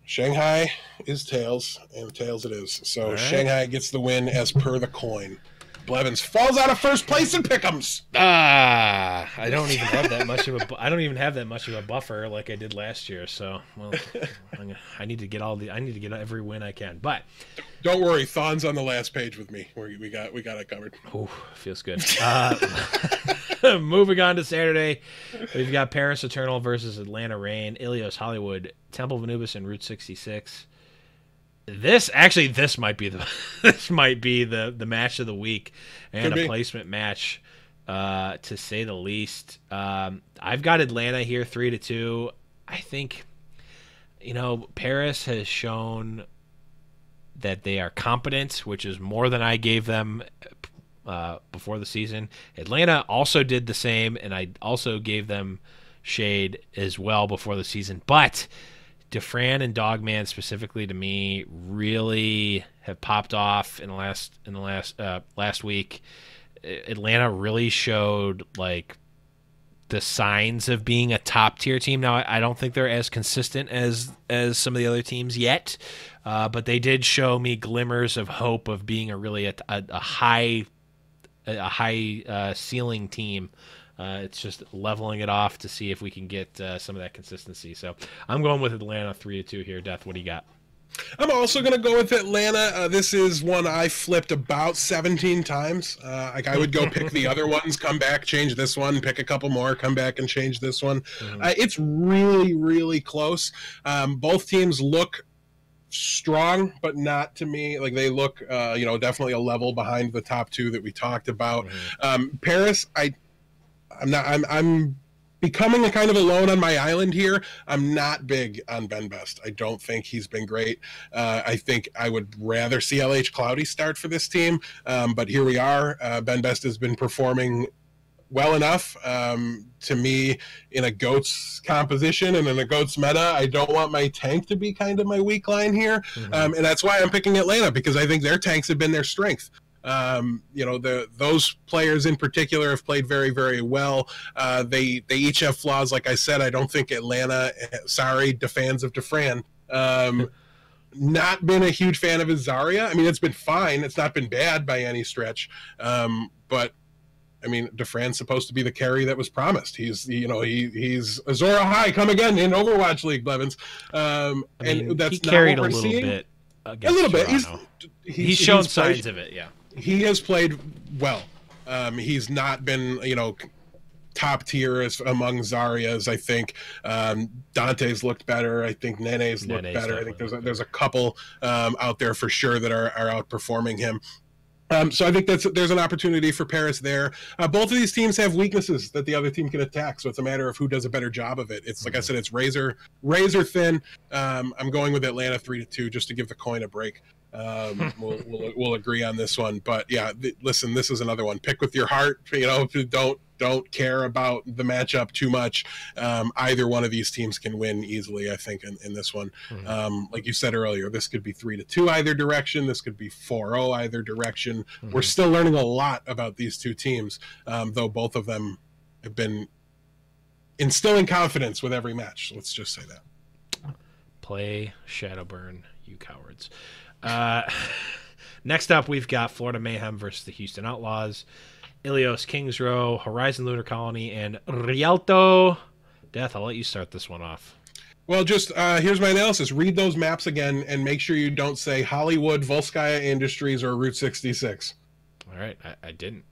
Shanghai is tails, and tails it is. So right. Shanghai gets the win as per the coin. Blevins falls out of first place in pick'ems. I don't even have that much of a buffer like I did last year. So, well, I need to get every win I can. But don't worry, Thon's on the last page with me. We got it covered. Oh, feels good. Moving on to Saturday, we've got Paris Eternal versus Atlanta Reign, Ilios Hollywood, Temple of Anubis, and Route 66. This might be the match of the week and a placement match, to say the least. I've got Atlanta here 3-2. I think, Paris has shown that they are competent, which is more than I gave them before the season. Atlanta also did the same, and I also gave them shade as well before the season. But Dufran and Dogman, specifically to me, really have popped off in the last week. Atlanta really showed like the signs of being a top tier team. Now I don't think they're as consistent as some of the other teams yet, but they did show me glimmers of hope of being a really a high ceiling team. It's just leveling it off to see if we can get some of that consistency. So I'm going with Atlanta 3-2 here. Death, what do you got? I'm also going to go with Atlanta. This is one I flipped about 17 times. I would go pick the other ones, come back, change this one, pick a couple more, come back and change this one. It's really, really close. Both teams look strong, but not to me. Like they look, definitely a level behind the top two that we talked about. Paris, I'm becoming a kind of alone on my island here. I'm not big on Ben Best. I don't think he's been great. I think I would rather see LH Cloudy start for this team, but here we are. Ben Best has been performing well enough. To me, in a GOATS composition and in a GOATS meta, I don't want my tank to be kind of my weak line here, and that's why I'm picking Atlanta, because I think their tanks have been their strength. Those players in particular have played very, very well. They each have flaws. Like I said, I don't think Atlanta, sorry, fans of Dufran, not been a huge fan of his Zarya. I mean, it's been fine. It's not been bad by any stretch. But I mean, Dufran's supposed to be the carry that was promised. He's Azora High, come again in Overwatch League, Blevins. And that's he carried not a what we're little seeing. bit. A little bit. He's shown signs of it, yeah. He has played well. He's not been, top tier among Zaryas. I think Dante's looked better. I think Nene's looked better. I think there's a couple out there for sure that are outperforming him. So I think there's an opportunity for Paris there. Both of these teams have weaknesses that the other team can attack, so it's a matter of who does a better job of it. It's like I said, it's razor thin. I'm going with Atlanta 3-2 just to give the coin a break. We'll agree on this one, but yeah, listen, this is another one. Pick with your heart. Don't care about the matchup too much. Either one of these teams can win easily, I think, in this one. Like you said earlier, this could be 3-2 either direction. This could be 4-0 either direction. We're still learning a lot about these two teams, though both of them have been instilling confidence with every match. Let's just say that. Play Shadowburn, you cowards. Next up, we've got Florida Mayhem versus the Houston Outlaws, Ilios Kings Row, Horizon Lunar Colony, and Rialto. Death, I'll let you start this one off. Well, just here's my analysis. Read those maps again and make sure you don't say Hollywood, Volskaya Industries, or Route 66. All right, I didn't.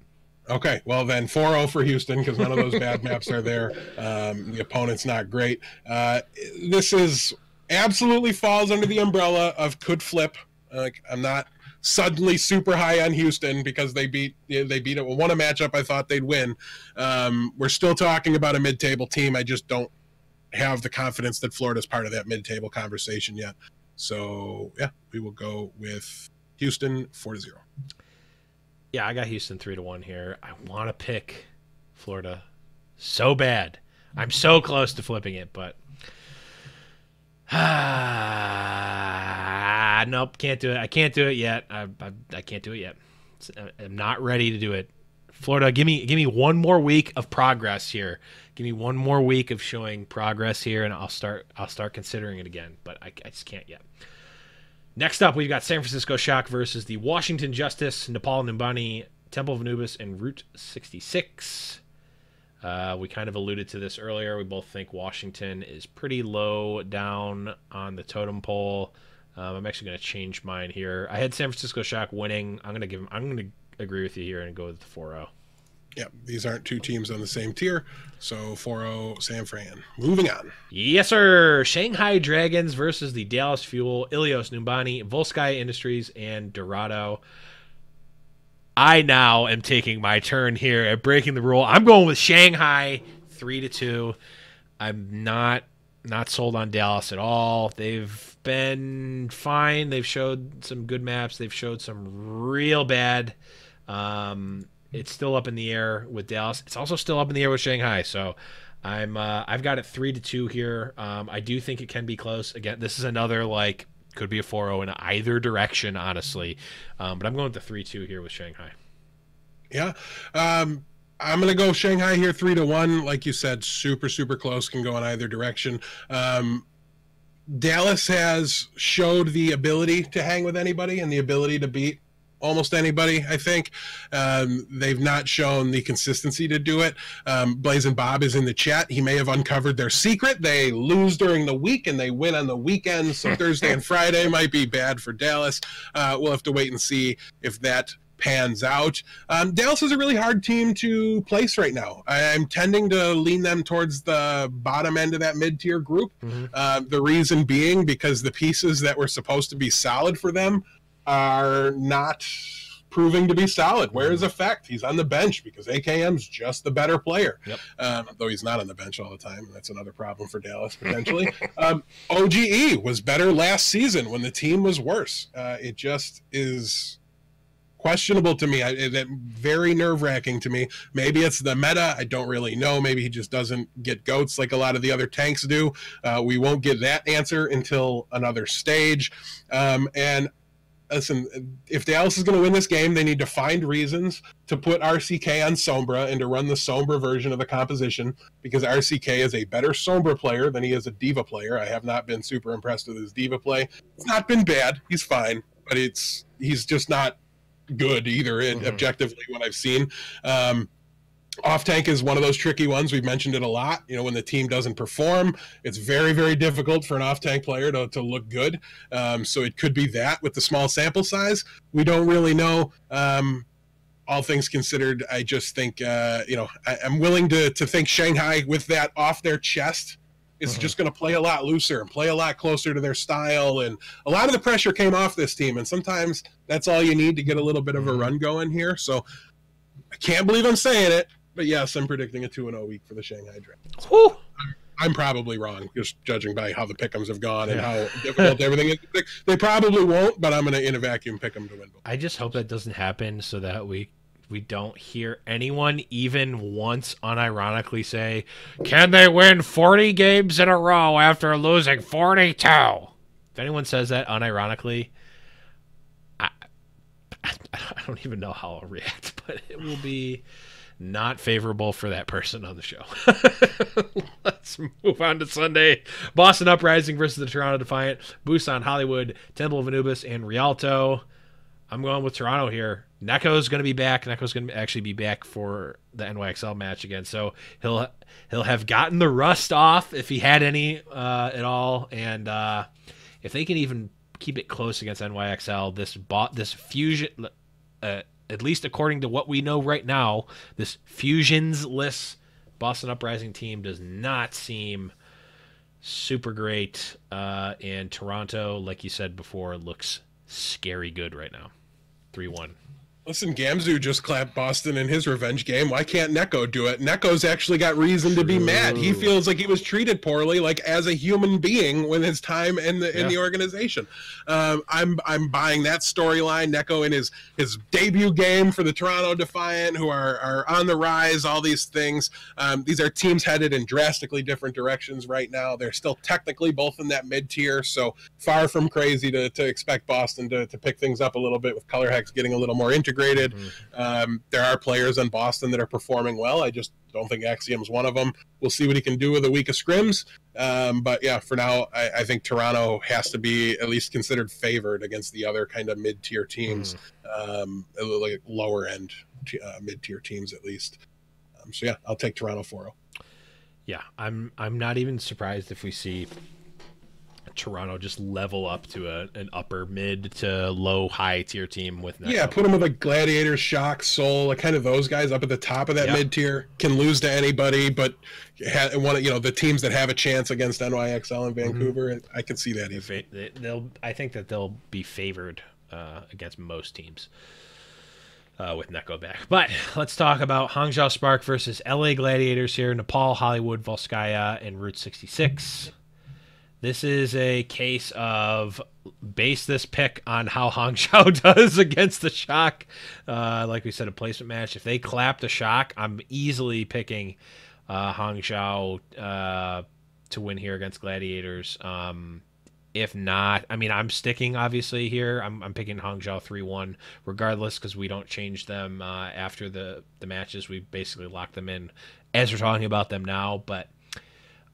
Okay, well then 4-0 for Houston because none of those bad maps are there. The opponent's not great. This is absolutely falls under the umbrella of could flip. I'm not suddenly super high on Houston because they beat it. Won a matchup I thought they'd win. We're still talking about a mid-table team. I just don't have the confidence that Florida's part of that mid-table conversation yet. So yeah, we will go with Houston 4-0. Yeah, I got Houston 3-1 here. I want to pick Florida so bad. I'm so close to flipping it, but nope, can't do it. I can't do it yet. I can't do it yet. I'm not ready to do it. Florida, give me one more week of progress here. Give me one more week of showing progress here, and I'll start considering it again. But I just can't yet. Next up, we've got San Francisco Shock versus the Washington Justice, Nepal Numbani, Temple of Anubis, and Route 66. We kind of alluded to this earlier. We both think Washington is pretty low down on the totem pole. I'm actually going to change mine here. I had San Francisco Shock winning. I'm going to agree with you here and go with the 4-0. Yeah, these aren't two teams on the same tier, so 4-0 San Fran. Moving on. Yes, sir. Shanghai Dragons versus the Dallas Fuel, Ilios Numbani, Volskaya Industries, and Dorado. I now am taking my turn here at breaking the rule. I'm going with Shanghai 3-2. I'm not sold on Dallas at all. They've been fine. They've showed some good maps. They've showed some real bad. It's still up in the air with Dallas. It's also still up in the air with Shanghai. So I've got it 3-2 here. I do think it can be close. Again, this is another could be a 4-0 in either direction, honestly. But I'm going with the 3-2 here with Shanghai. Yeah. I'm going to go Shanghai here 3-1. Like you said, super, super close, can go in either direction. Dallas has showed the ability to hang with anybody and the ability to beat almost anybody, I think. They've not shown the consistency to do it. Blazing Bob is in the chat. He may have uncovered their secret. They lose during the week and they win on the weekend, so Thursday and Friday might be bad for Dallas. We'll have to wait and see if that pans out. Dallas is a really hard team to place right now. I'm tending to lean them towards the bottom end of that mid-tier group. The reason being because the pieces that were supposed to be solid for them are not proving to be solid. Where is Effect? He's on the bench because AKM's just the better player. Though he's not on the bench all the time. That's another problem for Dallas, potentially. OGE was better last season when the team was worse. It just is questionable to me. That very nerve-wracking to me. Maybe it's the meta. I don't really know. Maybe he just doesn't get goats like a lot of the other tanks do. We won't get that answer until another stage. And listen, if Dallas is going to win this game, they need to find reasons to put RCK on Sombra and to run the Sombra version of the composition, because RCK is a better Sombra player than he is a Diva player. I have not been super impressed with his Diva play. It's not been bad. He's fine, but he's just not good either, objectively, what I've seen. Off tank is one of those tricky ones. We've mentioned it a lot. When the team doesn't perform, it's very, very difficult for an off tank player to look good. So it could be that with the small sample size. We don't really know. All things considered, I just think, I'm willing to think Shanghai, with that off their chest, is just going to play a lot looser and play a lot closer to their style. And a lot of the pressure came off this team. And sometimes that's all you need to get a little bit of a run going here. So I can't believe I'm saying it. But yes, I'm predicting a 2-0 week for the Shanghai Dragons. Whew. I'm probably wrong, just judging by how the pick'ems have gone and how difficult everything is. They probably won't, but I'm going to, in a vacuum, pick them to win. I just hope that doesn't happen so that we don't hear anyone even once unironically say, can they win 40 games in a row after losing 42? If anyone says that unironically, I don't even know how I'll react, but it will be not favorable for that person on the show. Let's move on to Sunday. Boston Uprising versus the Toronto Defiant, Busan Hollywood, Temple of Anubis, and Rialto. I'm going with Toronto here. Neko's going to be back. Neko's going to actually be back for the NYXL match again. So he'll have gotten the rust off if he had any at all. And if they can even keep it close against NYXL, this fusion, at least according to what we know right now, this fusions-less Boston Uprising team does not seem super great. And Toronto, like you said before, looks scary good right now. 3-1. Listen, Gamzu just clapped Boston in his revenge game. Why can't Neko do it? Neko's actually got reason to be mad. He feels like he was treated poorly, like as a human being with his time in the organization. I'm buying that storyline. Neko in his debut game for the Toronto Defiant, who are on the rise, all these things. These are teams headed in drastically different directions right now. They're still technically both in that mid-tier, so far from crazy to expect Boston to pick things up a little bit with Color Hex getting a little more integrated. There are players in Boston that are performing well. I just don't think Axiom's one of them. We'll see what he can do with a week of scrims. But yeah, for now, I think Toronto has to be at least considered favored against the other kind of mid-tier teams, like lower end mid-tier teams at least. So yeah, I'll take Toronto 4-0. Yeah, I'm not even surprised if we see Toronto just level up to an upper mid to low high tier team with Neko. Yeah, put them with like Gladiators, Shock, Soul, like kind of those guys up at the top of that mid tier, can lose to anybody, but the teams that have a chance against NYXL in Vancouver, I can see that. I think that they'll be favored against most teams with Neko back. But let's talk about Hangzhou Spark versus LA Gladiators here. Nepal, Hollywood, Volskaya, and Route 66. This is a case of base this pick on how Hangzhou does against the Shock. Like we said, a placement match. If they clap the Shock, I'm easily picking Hangzhou to win here against Gladiators. If not, I mean, I'm sticking, obviously, here. I'm picking Hangzhou 3-1, regardless, because we don't change them after the matches. We basically lock them in as we're talking about them now, but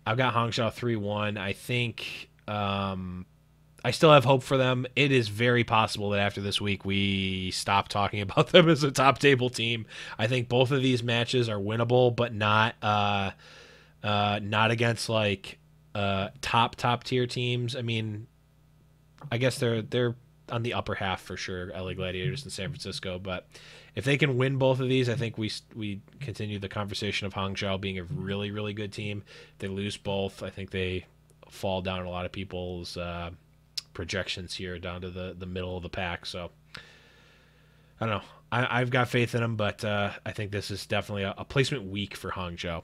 I've got Hangzhou 3-1. I think I still have hope for them. It is very possible that after this week we stop talking about them as a top table team. I think both of these matches are winnable, but not against like top tier teams. I mean, I guess they're on the upper half for sure, LA Gladiators and San Francisco, but if they can win both of these, I think we continue the conversation of Hangzhou being a really, really good team. If they lose both, I think they fall down a lot of people's projections here down to the middle of the pack. So I don't know. I've got faith in them, but I think this is definitely a placement week for Hangzhou.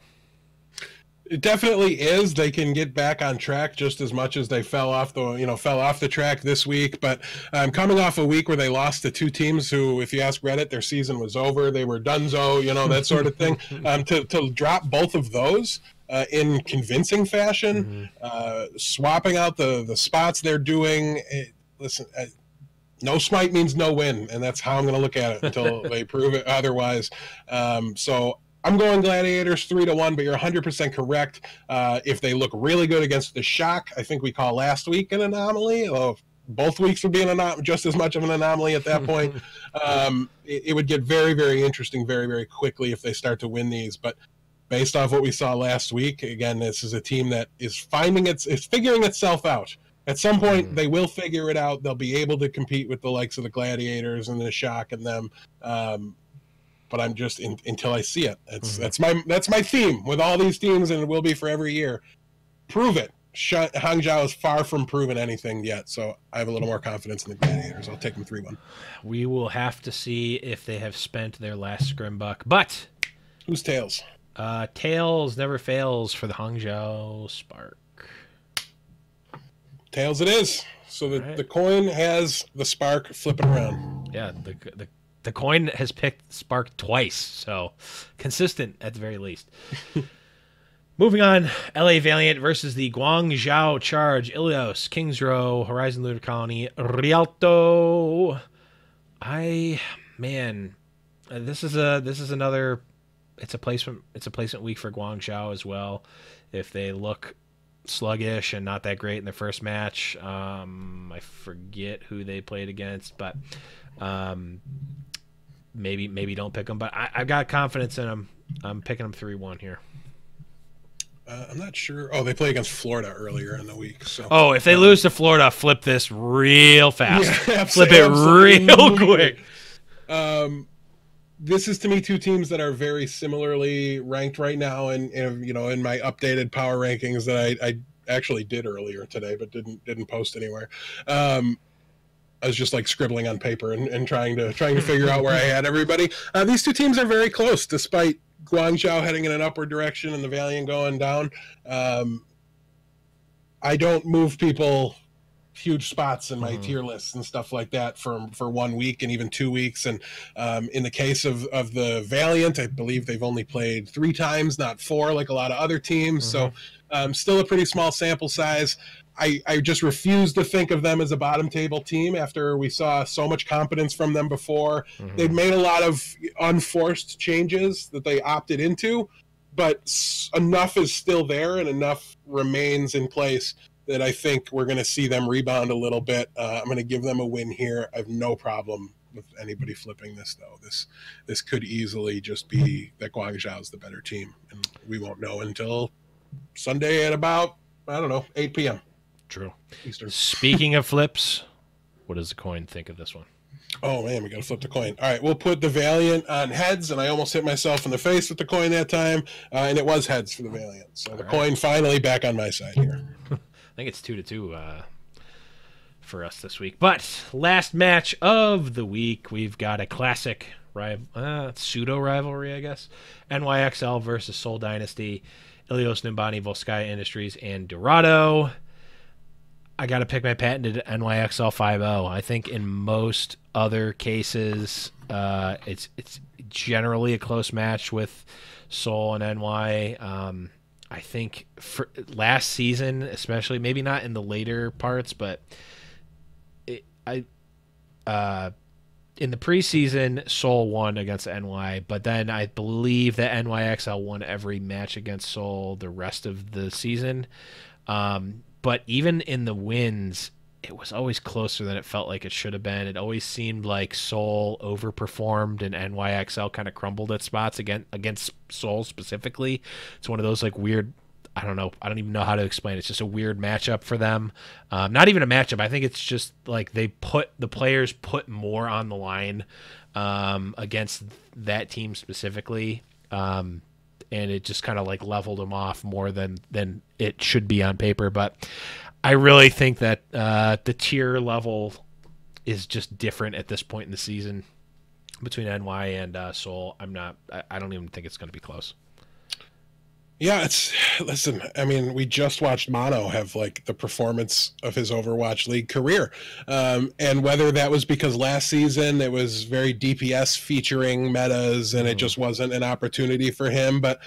It definitely is. They can get back on track just as much as they fell off the track this week. But coming off a week where they lost to two teams who, if you ask Reddit, their season was over. They were donezo, that sort of thing. To drop both of those in convincing fashion, swapping out the spots they're doing. Listen, no smite means no win, and that's how I'm going to look at it until they prove it otherwise. So I'm going Gladiators 3-1, but you're 100% correct. If they look really good against the Shock, I think we call last week an anomaly. Both weeks would be just as much of an anomaly at that point. It would get very, very interesting very, very quickly if they start to win these. But based off what we saw last week, again, this is a team that is figuring itself out. At some point, they will figure it out. They'll be able to compete with the likes of the Gladiators and the Shock and them. But I'm just until I see it. That's my theme with all these teams, and it will be for every year. Prove it. Hangzhou is far from proven anything yet, so I have a little more confidence in the Gladiators. I'll take them 3-1. We will have to see if they have spent their last scrim buck. But who's tails? Tails never fails for the Hangzhou Spark. Tails it is. So the coin has the Spark flipping around. Yeah, the coin has picked Spark twice, so consistent at the very least. Moving on, LA Valiant versus the Guangzhou Charge, Ilios, Kings Row, Horizon Lunar Colony, Rialto. This is another. It's a placement week for Guangzhou as well. If they look sluggish and not that great in their first match. I forget who they played against, but maybe don't pick them. But I've got confidence in them. I'm picking them 3-1 here. I'm not sure. Oh, they play against Florida earlier in the week. So. Oh, if they lose to Florida, flip this real fast. Yeah, flip it real quick. This is to me two teams that are very similarly ranked right now, and in my updated power rankings that I actually did earlier today, but didn't post anywhere. I was just like scribbling on paper and trying to figure out where I had everybody. These two teams are very close, despite Guangzhou heading in an upward direction and the Valiant going down. I don't move people huge spots in my tier lists and stuff like that for 1 week and even 2 weeks. And in the case of the Valiant, I believe they've only played 3 times, not 4 like a lot of other teams. So still a pretty small sample size. I just refuse to think of them as a bottom table team after we saw so much competence from them before. They've made a lot of unforced changes that they opted into, but enough is still there and enough remains in place that I think we're going to see them rebound a little bit. I'm going to give them a win here. I have no problem with anybody flipping this, though. This could easily just be that Guangzhou is the better team, and we won't know until Sunday at about, 8 p.m. True. Eastern. Speaking of flips, what does the coin think of this one? Oh, man, we got to flip the coin. All right, we'll put the Valiant on heads, and I almost hit myself in the face with the coin that time, and it was heads for the Valiant. So the coin finally back on my side here. I think it's 2-2 for us this week. But last match of the week, we've got a classic pseudo rivalry, I guess. NYXL versus Seoul Dynasty, Ilios Nimbani, Volskaya Industries, and Dorado. I got to pick my patented NYXL 5-0. I think in most other cases, it's generally a close match with Seoul and NY. I think for last season, especially, maybe not in the later parts, but in the preseason, Seoul won against NY, but then I believe that NYXL won every match against Seoul the rest of the season. But even in the wins, it was always closer than it felt like it should have been. It always seemed like Seoul overperformed and NYXL kind of crumbled at spots against Seoul specifically. It's one of those like weird, I don't know. I don't even know how to explain it. It's just a weird matchup for them. Not even a matchup. I think it's just like the players put more on the line against that team specifically. And it just kind of like leveled them off more than it should be on paper. But I really think that the tier level is just different at this point in the season between NY and Seoul. I don't even think it's going to be close. Yeah, listen, I mean, we just watched Mono have like the performance of his Overwatch League career. And whether that was because last season it was very DPS featuring metas and it just wasn't an opportunity for him, but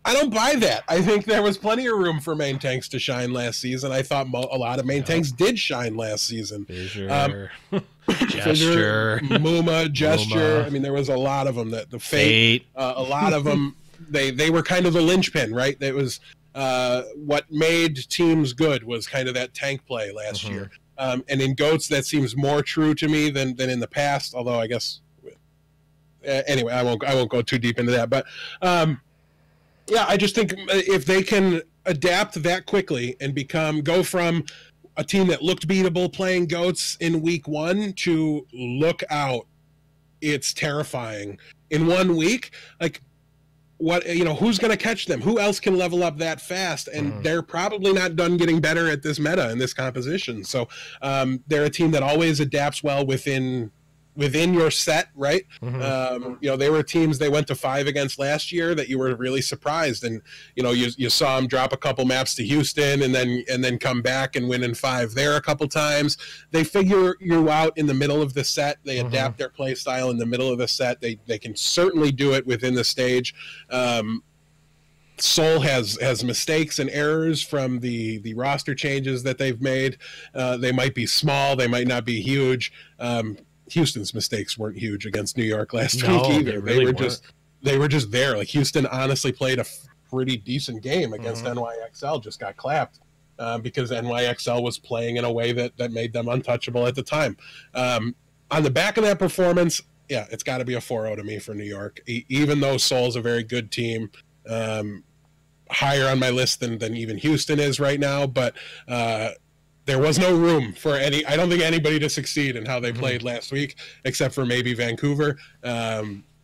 I don't buy that. I think there was plenty of room for main tanks to shine last season. I thought a lot of main tanks did shine last season. Fissure, Gesture, Muma, Gesture. I mean, there was a lot of them. The Fate. A lot of them. They were kind of the linchpin, right? That was what made teams good was kind of that tank play last year. And in GOATS, that seems more true to me than in the past. Although I guess anyway, I won't go too deep into that. But yeah, I just think if they can adapt that quickly and go from a team that looked beatable playing GOATS in week 1 to look out, it's terrifying in 1 week. Like, who's going to catch them? Who else can level up that fast? And they're probably not done getting better at this meta and this composition. So they're a team that always adapts well within your set, right? They were teams they went to 5 against last year that you were really surprised, and you saw them drop a couple maps to Houston and then come back and win in 5 there a couple times. They figure you out in the middle of the set. They adapt their play style in the middle of the set. They can certainly do it within the stage. Seoul has mistakes and errors from the roster changes that they've made. They might be small, they might not be huge. Houston's mistakes weren't huge against New York last week either. They were just there. Like, Houston honestly played a pretty decent game against NYXL, just got clapped. because NYXL was playing in a way that made them untouchable at the time. On the back of that performance, yeah, it's got to be a 4-0 to me for New York, even though Seoul's a very good team. Higher on my list than even Houston is right now, but there was no room for I don't think anybody to succeed in how they played last week, except for maybe Vancouver.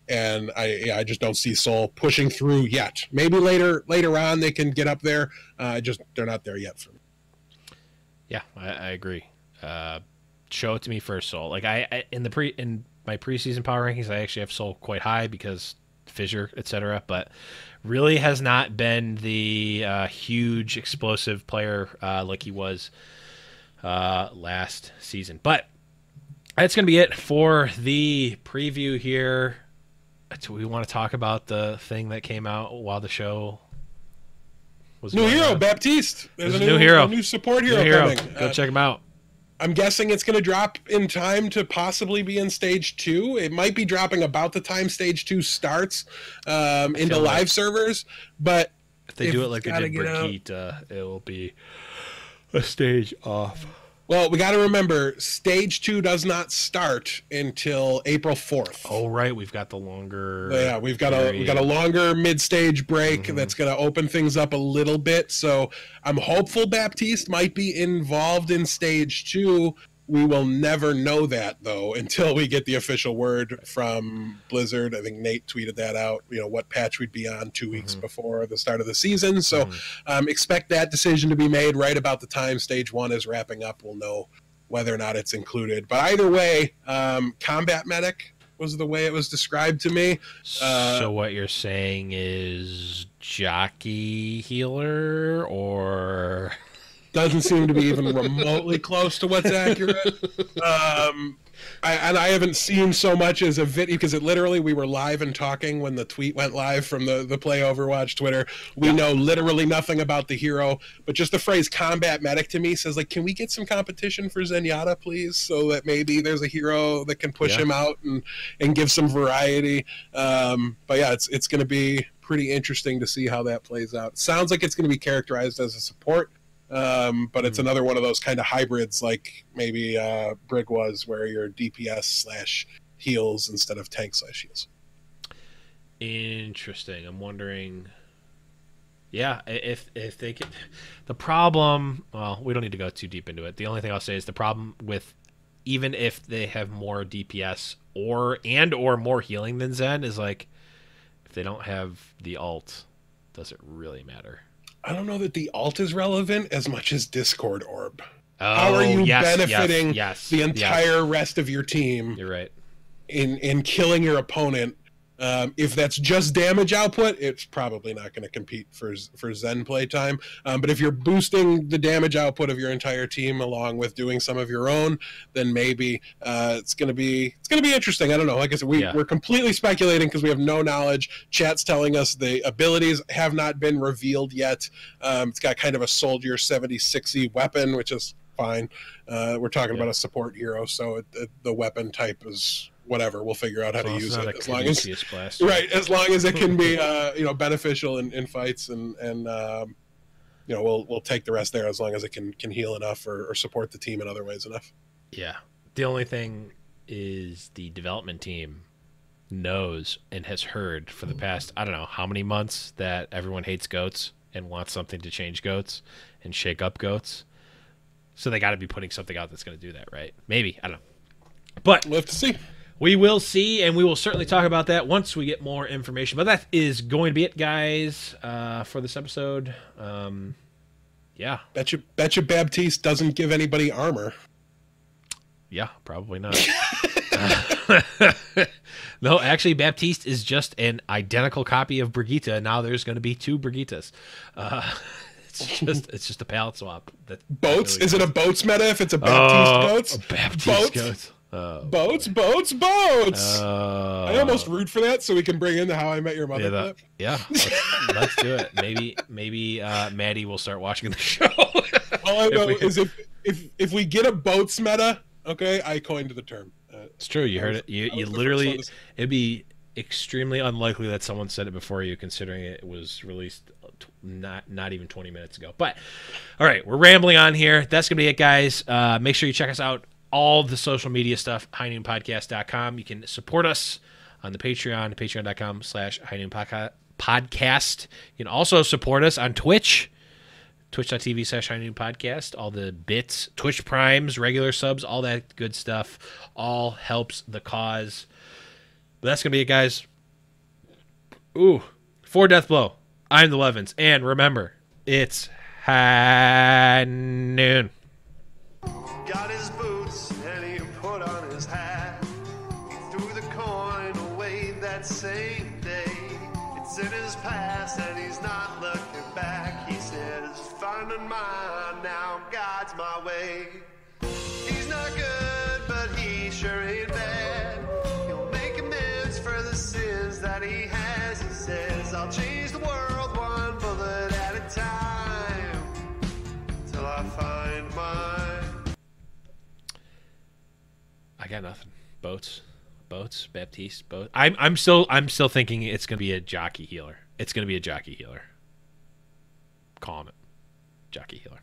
And I just don't see Seoul pushing through yet. Maybe later on they can get up there. They're not there yet for me. Yeah, I agree. Show it to me first, Seoul. Like in my preseason power rankings, I actually have Seoul quite high because fissure, etc. But really has not been the huge explosive player like he was last season. But that's going to be it for the preview here. Do we want to talk about the thing that came out while the show was new hero on? Baptiste? There's a new hero, a new support hero coming. Go check him out. I'm guessing it's going to drop in time to possibly be in Stage 2. It might be dropping about the time Stage 2 starts into live servers. But if they do it like they did Brigitte, it will be a stage off. Well, we got to remember, Stage 2 does not start until April 4th. Oh, right. We've got the longer... Yeah, we've got a longer mid-stage break that's going to open things up a little bit. So I'm hopeful Baptiste might be involved in Stage 2. We will never know that, though, until we get the official word from Blizzard. I think Nate tweeted that out, what patch we'd be on 2 weeks before the start of the season. So expect that decision to be made right about the time Stage 1 is wrapping up. We'll know whether or not it's included. But either way, Combat Medic was the way it was described to me. So what you're saying is jockey healer or... Doesn't seem to be even remotely close to what's accurate. I haven't seen so much as a video, because we were live and talking when the tweet went live from the Play Overwatch Twitter. We know literally nothing about the hero, but just the phrase Combat Medic to me says, like, can we get some competition for Zenyatta, please? So that maybe there's a hero that can push him out and give some variety. But yeah, it's going to be pretty interesting to see how that plays out. It sounds like it's going to be characterized as a support. But it's another one of those kind of hybrids like maybe Brig was, where you're DPS / heals instead of tank / heals. Interesting. I'm wondering, if they could. The problem, well, we don't need to go too deep into it. The only thing I'll say is the problem with, even if they have more DPS or more healing than Zen, is like, if they don't have the ult, does it really matter? I don't know that the ult is relevant as much as Discord Orb. Oh, how are you benefiting the entire rest of your team? You're right. In killing your opponent? If that's just damage output, it's probably not going to compete for Zen playtime. But if you're boosting the damage output of your entire team along with doing some of your own, then maybe it's going to be interesting. I don't know. Like I said, we're completely speculating because we have no knowledge. Chat's telling us the abilities have not been revealed yet. It's got kind of a Soldier 76y weapon, which is fine. We're talking about a support hero, so the weapon type is whatever. We'll figure out how to use it as long as it can be beneficial in fights, and we'll take the rest there as long as it can heal enough or support the team in other ways enough. Yeah. The only thing is the development team knows and has heard for the past, I don't know how many months, that everyone hates goats and wants something to change goats and shake up goats. So they got to be putting something out that's going to do that, right? Maybe. I don't know. But we'll have to see. We will see, and we will certainly talk about that once we get more information. But that is going to be it, guys, for this episode. Yeah. Bet you Baptiste doesn't give anybody armor. Yeah, probably not. No, actually, Baptiste is just an identical copy of Brigitte. Now there's going to be 2 Brigittas. It's just a palette swap. Boats? Is it a boats meta if it's a Baptiste goats? A Baptiste goats. Boats. I almost root for that so we can bring in the How I Met Your Mother clip. Yeah, let's do it. Maybe Maddie will start watching the show. All I know is if we get a boats meta, okay, I coined the term. It's true. You heard it. You literally. It'd be extremely unlikely that someone said it before you, considering it was released not even 20 minutes ago. But all right, we're rambling on here. That's gonna be it, guys. Make sure you check us out. All the social media stuff, highnoonpodcast.com. You can support us on the Patreon, patreon.com/highnoonpodcast. You can also support us on Twitch, twitch.tv/highnoonpodcast. All the bits, Twitch Primes, regular subs, all that good stuff, all helps the cause. But that's going to be it, guys. Ooh, for Death Blow, I'm the Levins. And remember, it's high noon. Got his boots and he put on his hat. He threw the coin away that same day. It's in his past and he's not looking back. He says, finding mine now, God's my way. He's not good, but he sure ain't bad. He'll make amends for the sins that he has. He says, I'll change the world one bullet at a time till I find mine. I got nothing. Boats, Baptiste, boats. I'm still thinking it's gonna be a jockey healer. It's gonna be a jockey healer. Calling it, jockey healer.